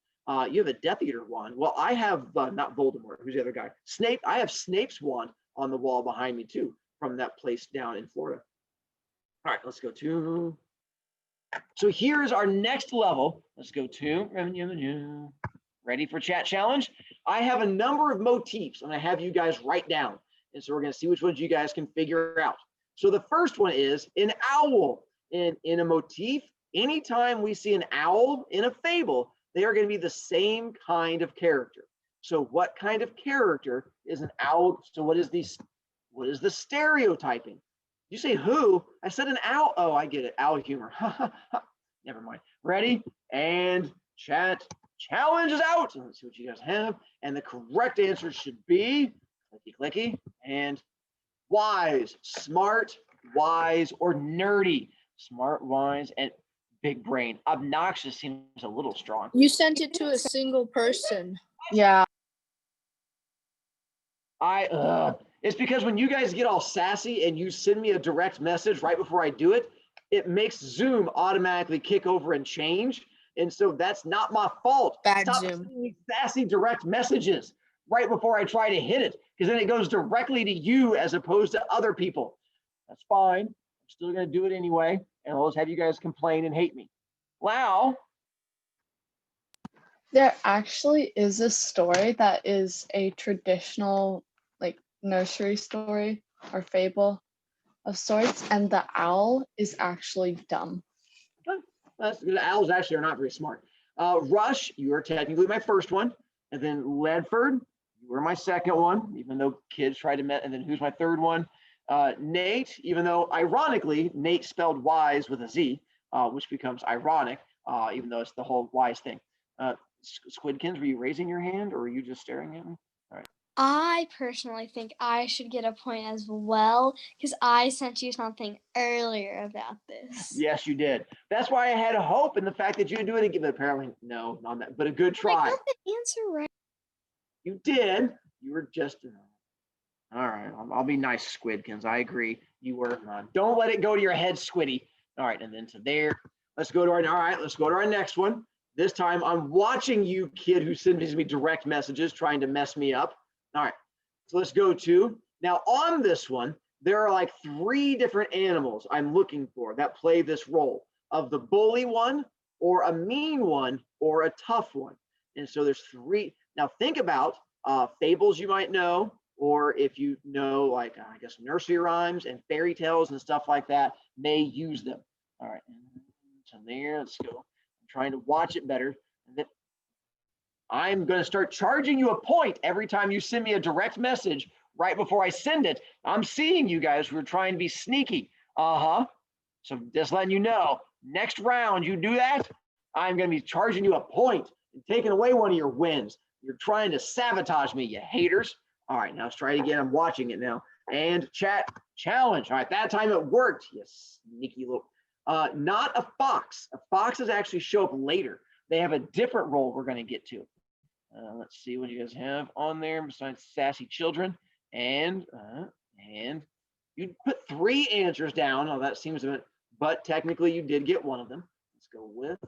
You have a Death Eater wand. Well, I have not Voldemort. Who's the other guy? Snape. I have Snape's wand on the wall behind me too, from that place down in Florida. All right, let's go to. So here's our next level. Let's go to. Ready for chat challenge? I have a number of motifs. I'm going to have you guys write down. And so we're going to see which ones you guys can figure out. So the first one is an owl. In a motif, anytime we see an owl in a fable, they are going to be the same kind of character. So what kind of character is an owl? So what is the stereotyping? You say who? I said an owl. Oh, I get it. Owl humor. Never mind. Ready? And chat challenge is out. So let's see what you guys have. And the correct answer should be clicky clicky and wise, smart, wise, or nerdy. Smart, wise, and big brain. Obnoxious seems a little strong. You sent it to a single person. Yeah. It's because when you guys get all sassy and you send me a direct message right before I do it, it makes Zoom automatically kick over and change. And so that's not my fault. Bad Stop Zoom. sending me sassy direct messages right before I try to hit it, because then it goes directly to you as opposed to other people. That's fine. I'm still going to do it anyway, and I'll just have you guys complain and hate me. Wow. There actually is a story that is a traditional nursery story or fable of sorts, and the owl is actually dumb. The owls actually are not very smart. Rush, you are technically my first one, and then Ledford, you were my second one, even though kids tried to met. And then who's my third one? Nate, even though ironically Nate spelled wise with a Z, which becomes ironic, even though it's the whole wise thing. Squidkins, were you raising your hand or were you just staring at me? All right. I personally think I should get a point as well because I sent you something earlier about this. Yes, you did. That's why I had a hope in the fact that you would do it again. But apparently, no, not that. But a good I try. got the answer right. You did. You were just. All right. I'll be nice, Squidkins. I agree. You were. Don't let it go to your head, Squiddy. All right, and then to there. Let's go to our. All right, let's go to our next one. This time, I'm watching you, kid, who sends me direct messages trying to mess me up. All right. So let's go to now on this one. There are like 3 different animals I'm looking for that play this role of the bully one, or a mean one, or a tough one. And so there's 3. Now think about fables you might know, or if you know, like I guess nursery rhymes and fairy tales and stuff like that, may use them. All right, so there, let's go. I'm trying to watch it better. And then I'm going to start charging you a point every time you send me a direct message right before I send it. I'm seeing you guys who are trying to be sneaky. So just letting you know, next round you do that, I'm going to be charging you a point and taking away one of your wins. You're trying to sabotage me, you haters. All right, now let's try it again. I'm watching it now. And chat challenge. All right, that time it worked. You sneaky little. Not a fox. Foxes actually show up later. They have a different role we're going to get to. Let's see what you guys have on there besides sassy children. And you put 3 answers down. Oh, that seems a bit, but technically you did get one of them. Let's go with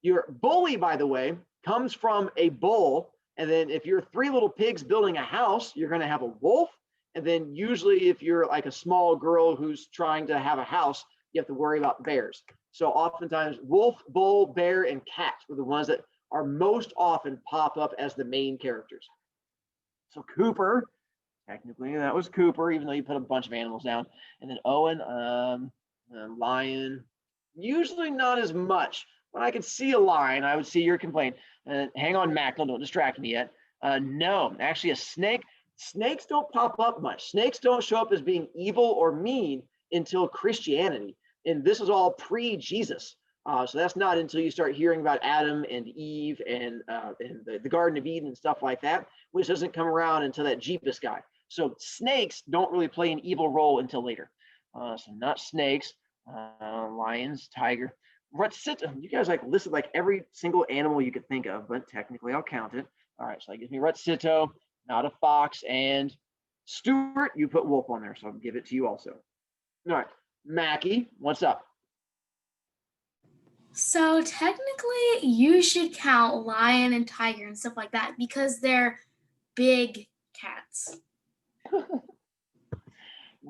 your bully, by the way, comes from a bull. And then if you're 3 little pigs building a house, you're going to have a wolf. And then usually if you're like a small girl who's trying to have a house, you have to worry about bears. So oftentimes wolf, bull, bear, and cat are the ones that are most often pop up as the main characters. So Cooper, technically that was Cooper, even though you put a bunch of animals down. And then Owen, lion, usually not as much. When I could see a lion, I would see your complaint. Hang on, Mac, don't distract me yet. No, actually a snake. Snakes don't pop up much. Snakes don't show up as being evil or mean until Christianity. And this is all pre-Jesus. So that's not until you start hearing about Adam and Eve and the Garden of Eden and stuff like that, which doesn't come around until that Jeepus guy. So snakes don't really play an evil role until later. So not snakes, lions, tiger. You guys like listed like every single animal you could think of, but technically I'll count it. All right, so that gives me Rutsito, not a fox, and Stuart, you put wolf on there, so I'll give it to you also. All right, Mackie, what's up? So technically you should count lion and tiger and stuff like that because they're big cats.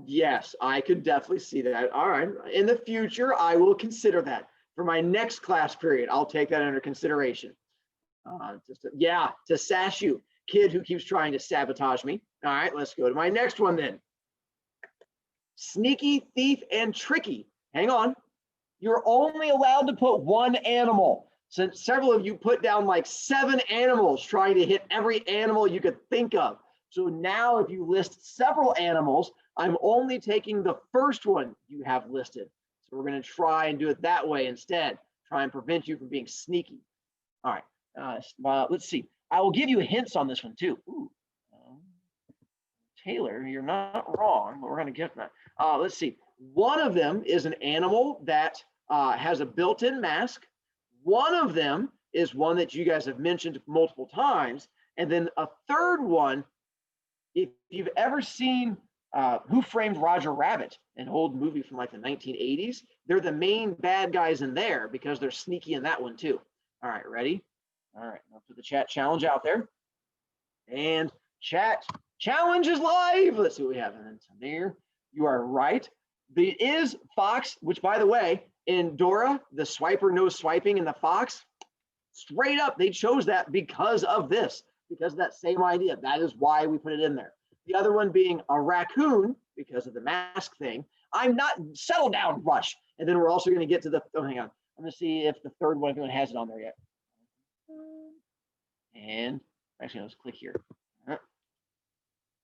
Yes, I could definitely see that. All right, in the future, I will consider that. For my next class period, I'll take that under consideration. To sass you, kid who keeps trying to sabotage me. All right, let's go to my next one then. Sneaky, thief, and tricky. Hang on. You're only allowed to put 1 animal. Since several of you put down like 7 animals trying to hit every animal you could think of. So now if you list several animals, I'm only taking the first one you have listed. So we're going to try and do it that way instead. Try and prevent you from being sneaky. All right, let's see. I will give you hints on this one too. Ooh. Taylor, you're not wrong, but we're going to get that. Let's see. One of them is an animal that has a built-in mask. One of them is one that you guys have mentioned multiple times. And then a third one, if you've ever seen Who Framed Roger Rabbit, an old movie from like the 1980s, they're the main bad guys in there because they're sneaky in that one too. All right, ready? All right, I'll put the chat challenge out there. And chat challenge is live. Let's see what we have. And then there, you are right. It is fox, which by the way, in Dora, the swiper knows swiping in the fox, straight up, they chose that because of this, because of that same idea. That is why we put it in there. The other one being a raccoon, because of the mask thing. I'm not, settle down, Rush. And then we're also going to get to the, oh, hang on. I'm going to see if the third one, if anyone has it on there yet. And actually, let's click here. I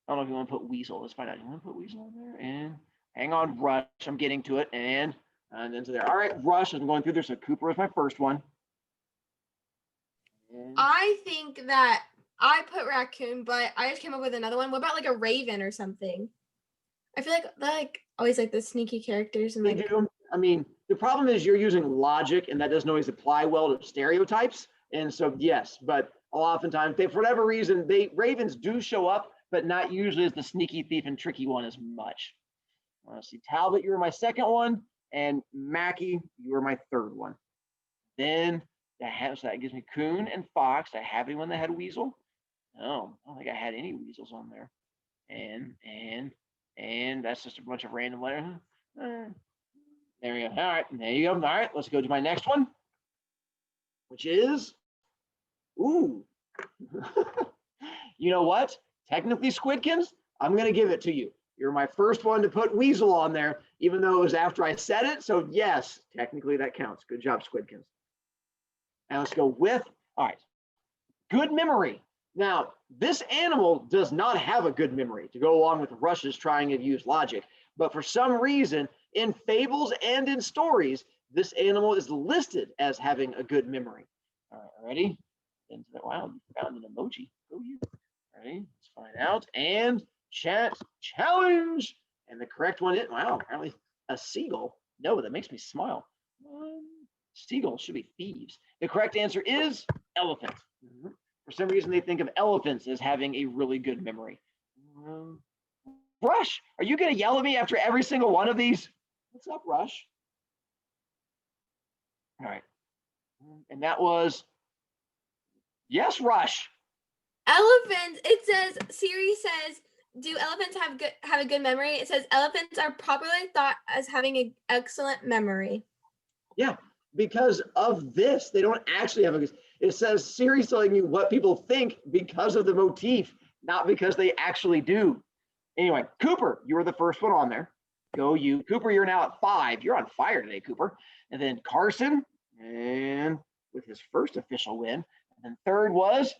don't know if you want to put weasel. Let's find out. You want to put weasel on there? And hang on, Rush. I'm getting to it. And then to there. All right, Rush. I'm going through there. So Cooper is my first one. I think that I put raccoon, but I just came up with another one. What about like a raven or something? I feel like they're like always like the sneaky characters and They like do. I mean, the problem is you're using logic, and that doesn't always apply well to stereotypes. And so, yes, but oftentimes, they, for whatever reason, ravens do show up, but not usually as the sneaky thief and tricky one as much. Let's see, Talbot, you were my second one, and Mackie, you were my third one. Then so that gives me coon and fox. Did I have anyone that had weasel? No, I don't think I had any weasels on there. And that's just a bunch of random letters. There you go. All right, there you go. All right, let's go to my next one, which is, ooh, you know what? Technically, Squidkins, I'm gonna give it to you. You're my first one to put weasel on there, even though it was after I said it. So yes, technically that counts. Good job, Squidkins. And let's go with, all right, good memory. Now, this animal does not have a good memory to go along with Rush's trying to use logic, but for some reason, in fables and in stories, this animal is listed as having a good memory. All right, ready? Wow, you found an emoji. Go you. Ready? Let's find out. And chat challenge. And the correct one is, wow, apparently a seagull. No, that makes me smile. Seagulls should be thieves. The correct answer is elephant. For some reason, they think of elephants as having a really good memory. Rush, are you going to yell at me after every single one of these? What's up, Rush? All right. And that was, yes, Rush. elephants. It says Siri says, do elephants have a good memory? It says elephants are popularly thought as having an excellent memory. Yeah, because of this, they don't actually have a. It says Siri's telling you what people think because of the motif, not because they actually do. Anyway, Cooper, you were the first one on there. Go you. Cooper, you're now at 5. You're on fire today, Cooper. And then Carson, and with his first official win. And then third was,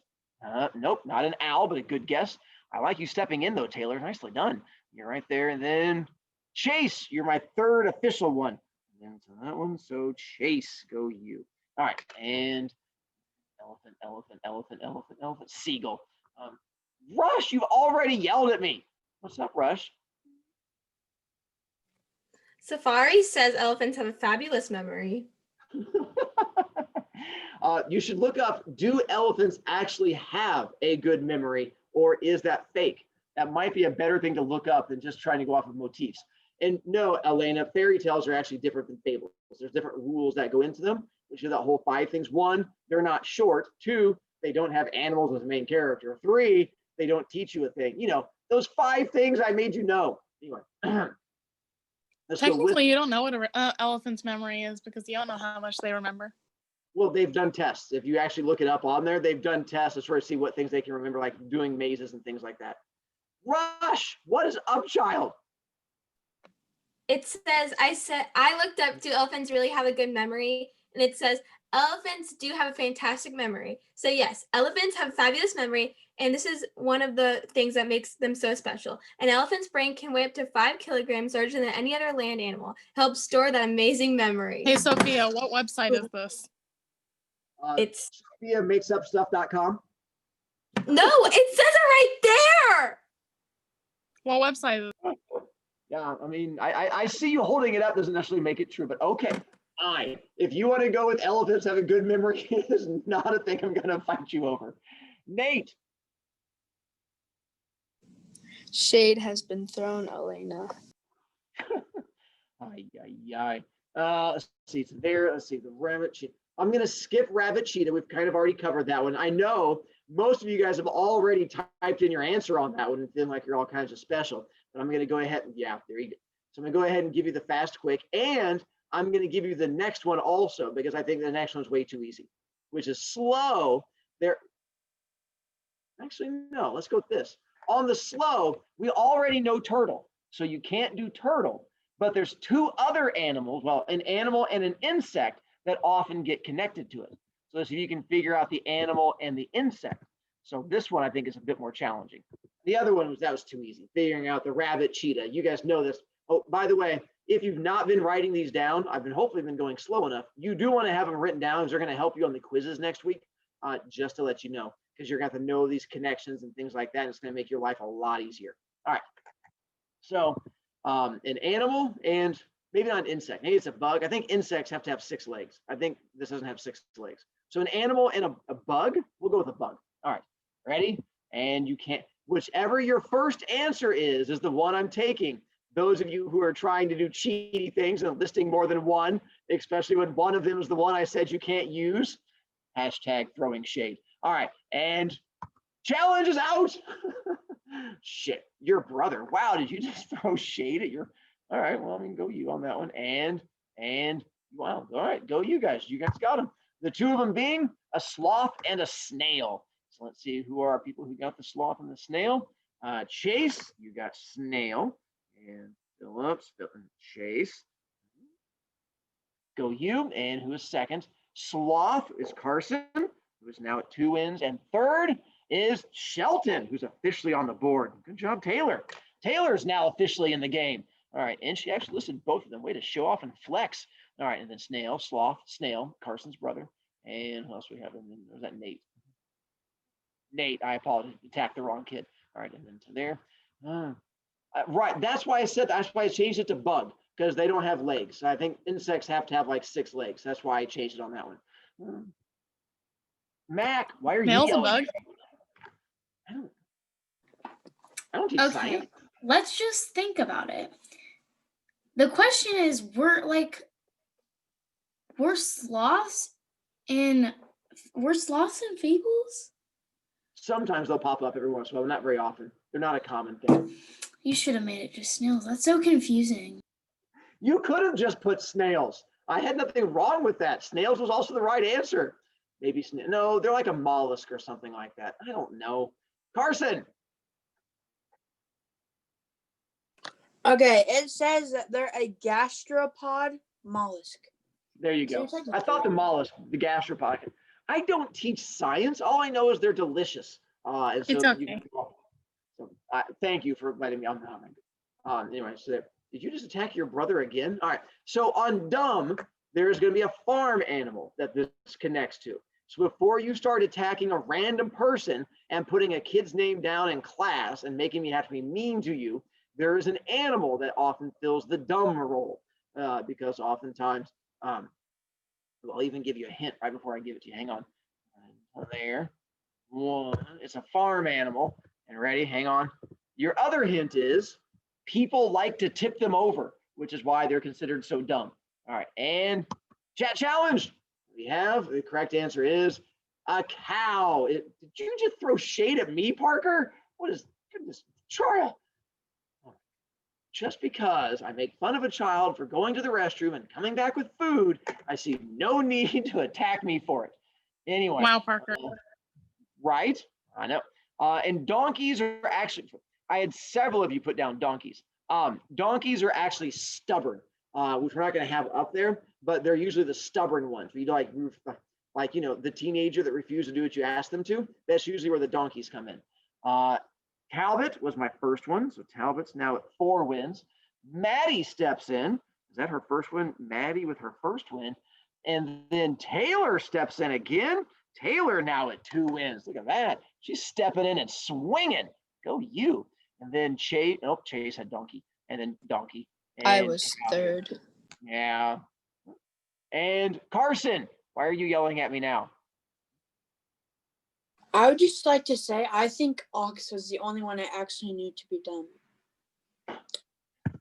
nope, not an owl, but a good guess. I like you stepping in though, Taylor. Nicely done. You're right there. And then Chase, you're my third official one. And then to that one, so Chase, go you. All right, and elephant, seagull. Rush, you've already yelled at me. What's up, Rush? Safari says elephants have a fabulous memory. You should look up, do elephants actually have a good memory, or is that fake? That might be a better thing to look up than just trying to go off of motifs. And no, Elena, fairy tales are actually different than fables. There's different rules that go into them, which is that whole 5 things. 1, they're not short. 2, they don't have animals as the main character. 3, they don't teach you a thing. You know, those 5 things I made you know. Anyway. Technically, you don't know what an elephant's memory is because you don't know how much they remember. Well, they've done tests. If you actually look it up on there, they've done tests to sort of see what things they can remember, like doing mazes and things like that. Rush, what is up, child? It says, I looked up, do elephants really have a good memory? And it says, elephants do have a fantastic memory. So yes, elephants have fabulous memory. And this is one of the things that makes them so special. An elephant's brain can weigh up to 5 kilograms, larger than any other land animal. Helps store that amazing memory. Hey, Sophia, what website is this? It's SophiaMakesUpStuff.com. No, it says it right there. What website is it? Yeah, I mean, I see you holding it up doesn't necessarily make it true, but okay. Fine. If you want to go with elephants have a good memory, it is not a thing I'm going to fight you over. Nate. Shade has been thrown, Elena. Let's see, it's there. Let's see, the rabbit cheetah. I'm going to skip rabbit cheetah. We've kind of already covered that one. I know most of you guys have already typed in your answer on that one and feeling like you're all kinds of special. But I'm going to go ahead and, yeah, there you go. So I'm going to go ahead and give you the fast, quick, and I'm going to give you the next one also because I think the next one's way too easy, which is slow. There. Actually, no, let's go with this. On the slow, we already know turtle, so you can't do turtle, but there's 2 other animals, well, an animal and an insect that often get connected to it. So let's see if you can figure out the animal and the insect. So this one I think is a bit more challenging. The other one that was too easy, figuring out the rabbit cheetah. You guys know this. Oh, by the way, if you've not been writing these down, I've hopefully been going slow enough. You do want to have them written down because they're going to help you on the quizzes next week, just to let you know. because you're going to have to know these connections and things like that. And it's going to make your life a lot easier. All right. So an animal and maybe not an insect. Maybe it's a bug. I think insects have to have 6 legs. I think this doesn't have 6 legs. So an animal and a bug, we'll go with a bug. All right, ready? And you can't, whichever your first answer is the one I'm taking. Those of you who are trying to do cheaty things and listing more than one, especially when one of them is the one I said you can't use, hashtag throwing shade. All right, and challenge is out. Shit, your brother. Wow, did you just throw shade at your, all right, well, I mean, go you on that one. And wow, all right, go you guys. You guys got them. The 2 of them being a sloth and a snail. So let's see who are people who got the sloth and the snail. Chase, you got snail. And Phillips, Chase. Go you, and who is second? Sloth is Carson, who is now at 2 wins. And third is Shelton, who's officially on the board. Good job, Taylor. Taylor is now officially in the game. All right, and she actually listed both of them. Way to show off and flex. All right, and then Snail, Sloth, Snail, Carson's brother. And who else we have? And then there's that Nate. Nate, I apologize, attacked the wrong kid. All right, and then to there. Right, that's why I changed it to bug, because they don't have legs. I think insects have to have like 6 legs. That's why I changed it on that one. Mac, why are you Snail's a yelling? bug? I don't teach Okay, science. let's just think about it. The question is, were sloths in fables? Sometimes they'll pop up every once in a while, not very often. They're not a common thing. You should have made it just snails. That's so confusing. You could have just put snails. I had nothing wrong with that. Snails was also the right answer. Maybe no, they're like a mollusk or something like that. I don't know. Carson. Okay, it says that they're a gastropod mollusk. There you go. I thought the mollusk, the gastropod. I don't teach science. All I know is they're delicious. And so It's okay. Thank you for letting me on the anyway, so did you just attack your brother again? All right. So on dumb, there's going to be a farm animal that this connects to. So before you start attacking a random person and putting a kid's name down in class and making me have to be mean to you, there is an animal that often fills the dumb role, because oftentimes, I'll even give you a hint right before I give it to you. Hang on. There. One. It's a farm animal. And ready? Hang on. Your other hint is people like to tip them over, which is why they're considered so dumb. All right. And chat challenge. We have the correct answer is a cow. Did you just throw shade at me, Parker? What is goodness? Trial. Just because I make fun of a child for going to the restroom and coming back with food, I see no need to attack me for it. Anyway. Wow, Parker. Right? I know. And donkeys are actually, I had several of you put down donkeys. Donkeys are actually stubborn, which we're not going to have up there, but they're usually the stubborn ones. You like, you know, the teenager that refused to do what you asked them to. That's usually where the donkeys come in. Talbot was my first one. So Talbot's now at 4 wins. Maddie steps in. Is that her first win? Maddie with her first win. And then Taylor steps in again. Taylor now at 2 wins. Look at that. She's stepping in and swinging. Go you. And then Chase. Oh, Chase had donkey. And then donkey. And I was third. Yeah. And Carson, why are you yelling at me now? I would just like to say, I think ox was the only one I actually knew to be dumb.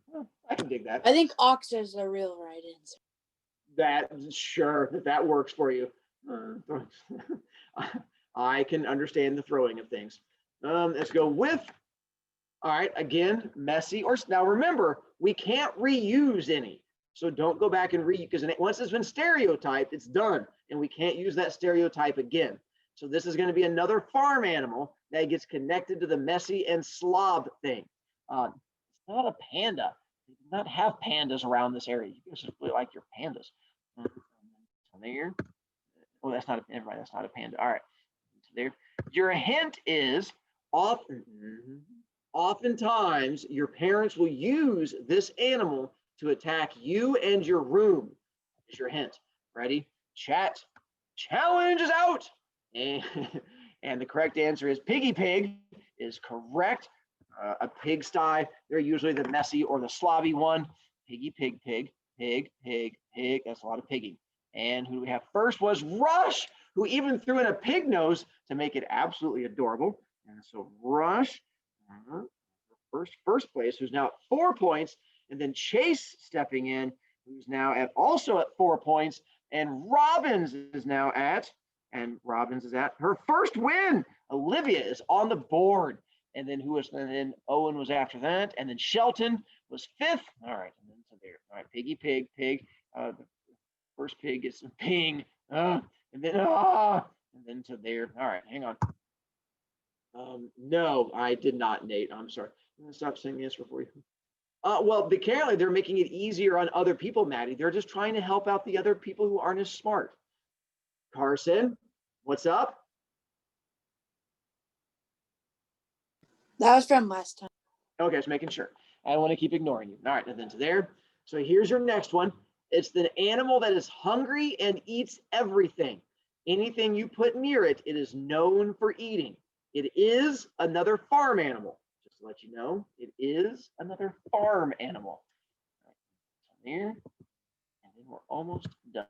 Well, I can dig that. I think ox is the real right answer. Sure, that works for you. I can understand the throwing of things. Let's go with, all right, again, messy. Now remember, we can't reuse any. So don't go back and because once it's been stereotyped, it's done. And we can't use that stereotype again. So this is going to be another farm animal that gets connected to the messy and slob thing. It's not a panda. We do not have pandas around this area. You guys just really like your pandas. There. Oh, that's not a, right, that's not a panda. All right. There. Your hint is oftentimes your parents will use this animal to attack you and your room. Is your hint. Ready? Chat. Challenge is out. And the correct answer is piggy pig is correct. A pigsty, they're usually the messy or the slobby one. Piggy pig pig, pig, pig, pig. That's a lot of pigging. And who do we have first was Rush, who even threw in a pig nose to make it absolutely adorable. And so Rush, first place, who's now at 4 points. And then Chase stepping in, who's now at also at 4 points. And Robbins is now at, her first win. Olivia is on the board. And then Owen was after that. And then Shelton was 5th. All right. And then so there. All right. Piggy pig, pig. The first pig gets some ping. And then to there. All right. Hang on. No, I did not, Nate. I'm sorry. I'm gonna stop saying the answer for you. Well, apparently they're making it easier on other people, Maddie. They're just trying to help out the other people who aren't as smart. Carson, what's up? That was from last time. Okay, just making sure. I don't want to keep ignoring you. All right, and then to there. So here's your next one. It's the animal that is hungry and eats everything. Anything you put near it, it is known for eating. It is another farm animal. Just to let you know, it is another farm animal. All right, there, and then we're almost done.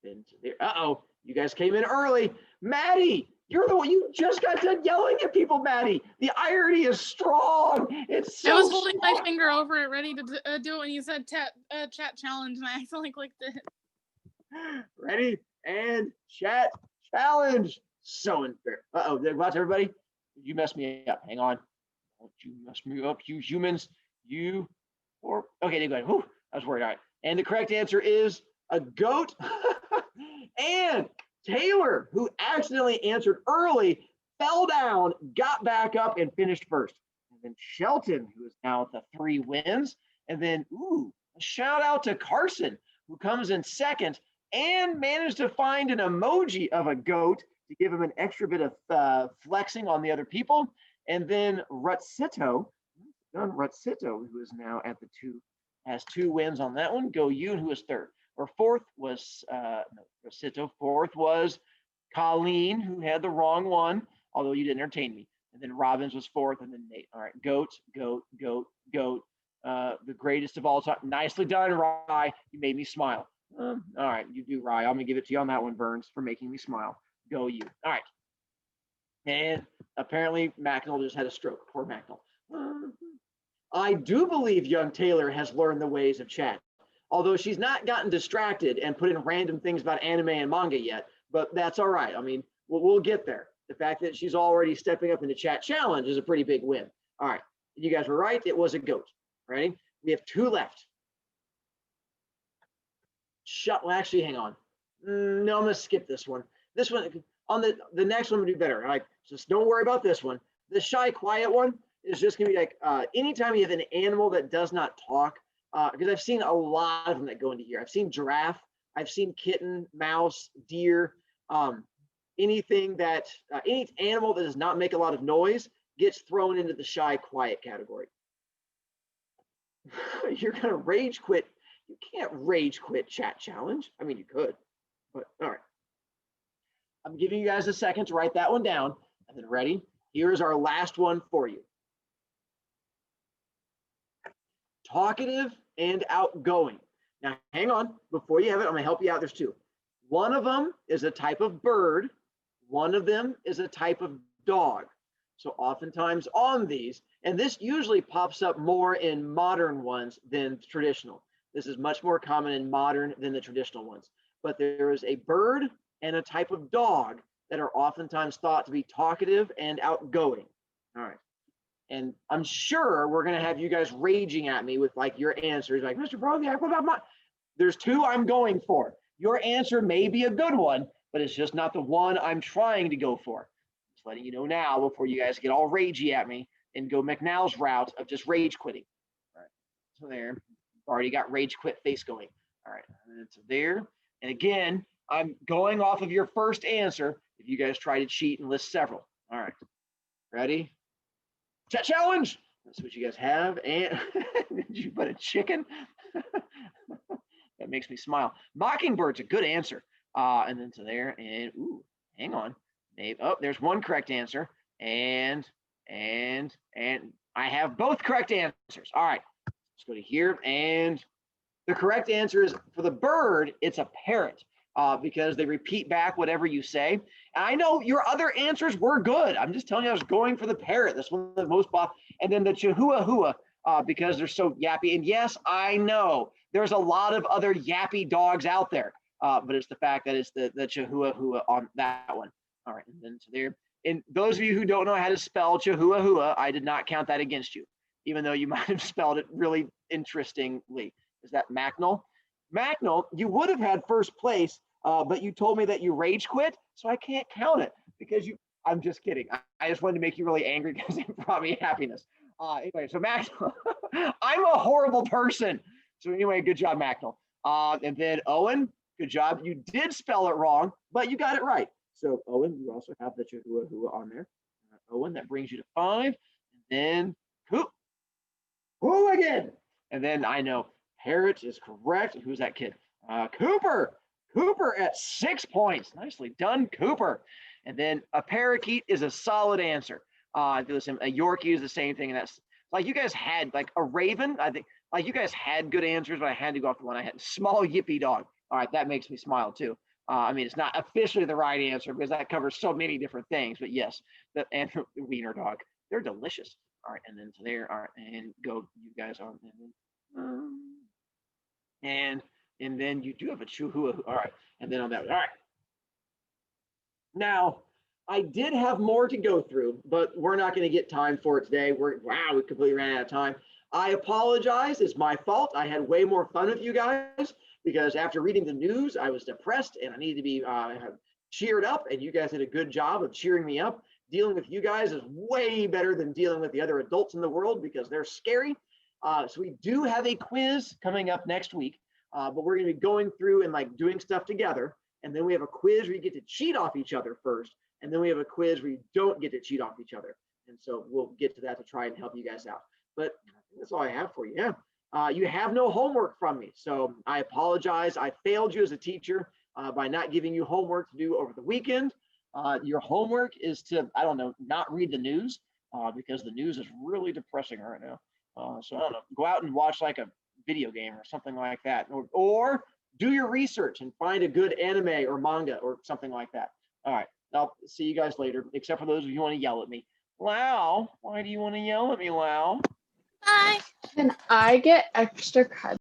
Then to there. Uh-oh, you guys came in early. Maddie, you're the one, you just got done yelling at people, Maddie. The irony is strong. It's so I was holding strong. my finger over it, ready to do it when you said chat challenge, and I accidentally clicked it. Ready? And chat challenge. So unfair. Uh-oh, watch everybody. You messed me up. Hang on. Don't you mess me up, you humans. Okay, they go ahead. Whew, I was worried. All right. And the correct answer is a goat. And Taylor, who accidentally answered early, fell down, got back up, and finished first. And then Shelton, who is now at the 3 wins. And then, a shout out to Carson, who comes in second and managed to find an emoji of a goat to give him an extra bit of flexing on the other people. And then Rutsito, who is now at the 2, has 2 wins on that one. Go Yoon, who is third. Or fourth was Rutsito. Fourth was Colleen, who had the wrong one, although you didn't entertain me. And then Robbins was fourth, and then Nate. All right, goat. The greatest of all time. Nicely done, Rye. You made me smile. All right, you do, Rye. I'm gonna give it to you on that one, Burns, for making me smile. Go you. All right. And apparently Macnell just had a stroke. Poor Macnell. I do believe young Taylor has learned the ways of chat, although she's not gotten distracted and put in random things about anime and manga yet, but that's all right. I mean, we'll get there. The fact that she's already stepping up in the chat challenge is a pretty big win. All right, you guys were right. It was a goat. Ready? We have 2 left. Well, actually, hang on. No, I'm gonna skip this one. This one, on the next one will do better. All right, just don't worry about this one. The shy, quiet one is just gonna be like anytime you have an animal that does not talk, because I've seen a lot of them that go into here. I've seen giraffe, I've seen kitten, mouse, deer, anything that, any animal that does not make a lot of noise gets thrown into the shy, quiet category. You're gonna rage quit. You can't rage quit chat challenge. I mean, you could, but all right. I'm giving you guys a second to write that one down. And then ready? Here's our last one for you. Talkative and outgoing. Now, hang on. Before you have it, I'm going to help you out. There's 2. One of them is a type of bird. One of them is a type of dog. So oftentimes on these, and this usually pops up more in modern ones than traditional. This is much more common in modern than the traditional ones. But there is a bird and a type of dog that are oftentimes thought to be talkative and outgoing. All right. And I'm sure we're going to have you guys raging at me with like your answers, like, Mr. Broviac, what about my? There's 2 I'm going for. Your answer may be a good one, but it's just not the one I'm trying to go for. Just letting you know now before you guys get all ragey at me and go McNow's route of just rage quitting. All right. So there, already got rage quit face going. All right. And then so there. And again, I'm going off of your first answer. If you guys try to cheat and list several. All right. Ready? Chat challenge. That's what you guys have. And did you put a chicken? That makes me smile. Mockingbird's a good answer. And then to there. And hang on. Maybe, oh, there's one correct answer. And I have both correct answers. All right, let's go to here. And the correct answer is for the bird, it's a parrot. Because they repeat back whatever you say. And I know your other answers were good. I'm just telling you, I was going for the parrot. That's one of the most popular. And then the chihuahua, because they're so yappy. And yes, I know there's a lot of other yappy dogs out there, but it's the fact that it's the chihuahua on that one. All right, and then so there. And those of you who don't know how to spell chihuahua, I did not count that against you, even though you might have spelled it really interestingly. Is that Macnol? Macnol, you would have had first place, but you told me that you rage quit, so I can't count it because you. I'm just kidding. I just wanted to make you really angry because it brought me happiness. Anyway, so Macnol, I'm a horrible person. So anyway, good job, Macnol. And then Owen, good job. You did spell it wrong, but you got it right. So Owen, you also have the chihuahua on there. Owen, that brings you to 5. And then Coop. Who again? And then I know Parrot is correct. Who's that kid? Cooper. Cooper at 6 points. Nicely done, Cooper. And then a parakeet is a solid answer. A Yorkie is the same thing. And that's like you guys had like a raven. I think like you guys had good answers, but I had to go off the one I had. Small yippy dog. All right, that makes me smile too. I mean, it's not officially the right answer because that covers so many different things. But yes, and the wiener dog. They're delicious. All right, and then to there. All right, and go. You guys are. And then you do have a chihuahua. All right, and then on that. All right. Now, I did have more to go through, but we're not going to get time for it today. We completely ran out of time. I apologize. It's my fault. I had way more fun with you guys because after reading the news, I was depressed and I needed to be cheered up. And you guys did a good job of cheering me up. Dealing with you guys is way better than dealing with the other adults in the world because they're scary. So we do have a quiz coming up next week, but we're going to be going through and like doing stuff together. And then we have a quiz where you get to cheat off each other first. And then we have a quiz where you don't get to cheat off each other. And so we'll get to that to try and help you guys out. But I think that's all I have for you. Yeah. You have no homework from me. So I apologize. I failed you as a teacher by not giving you homework to do over the weekend. Your homework is to, I don't know, not read the news because the news is really depressing right now. So I don't know, go out and watch like a video game or something like that. Or do your research and find a good anime or manga or something like that. All right, I'll see you guys later, except for those of you who want to yell at me. Lau, why do you want to yell at me, Lau? Can I get extra credit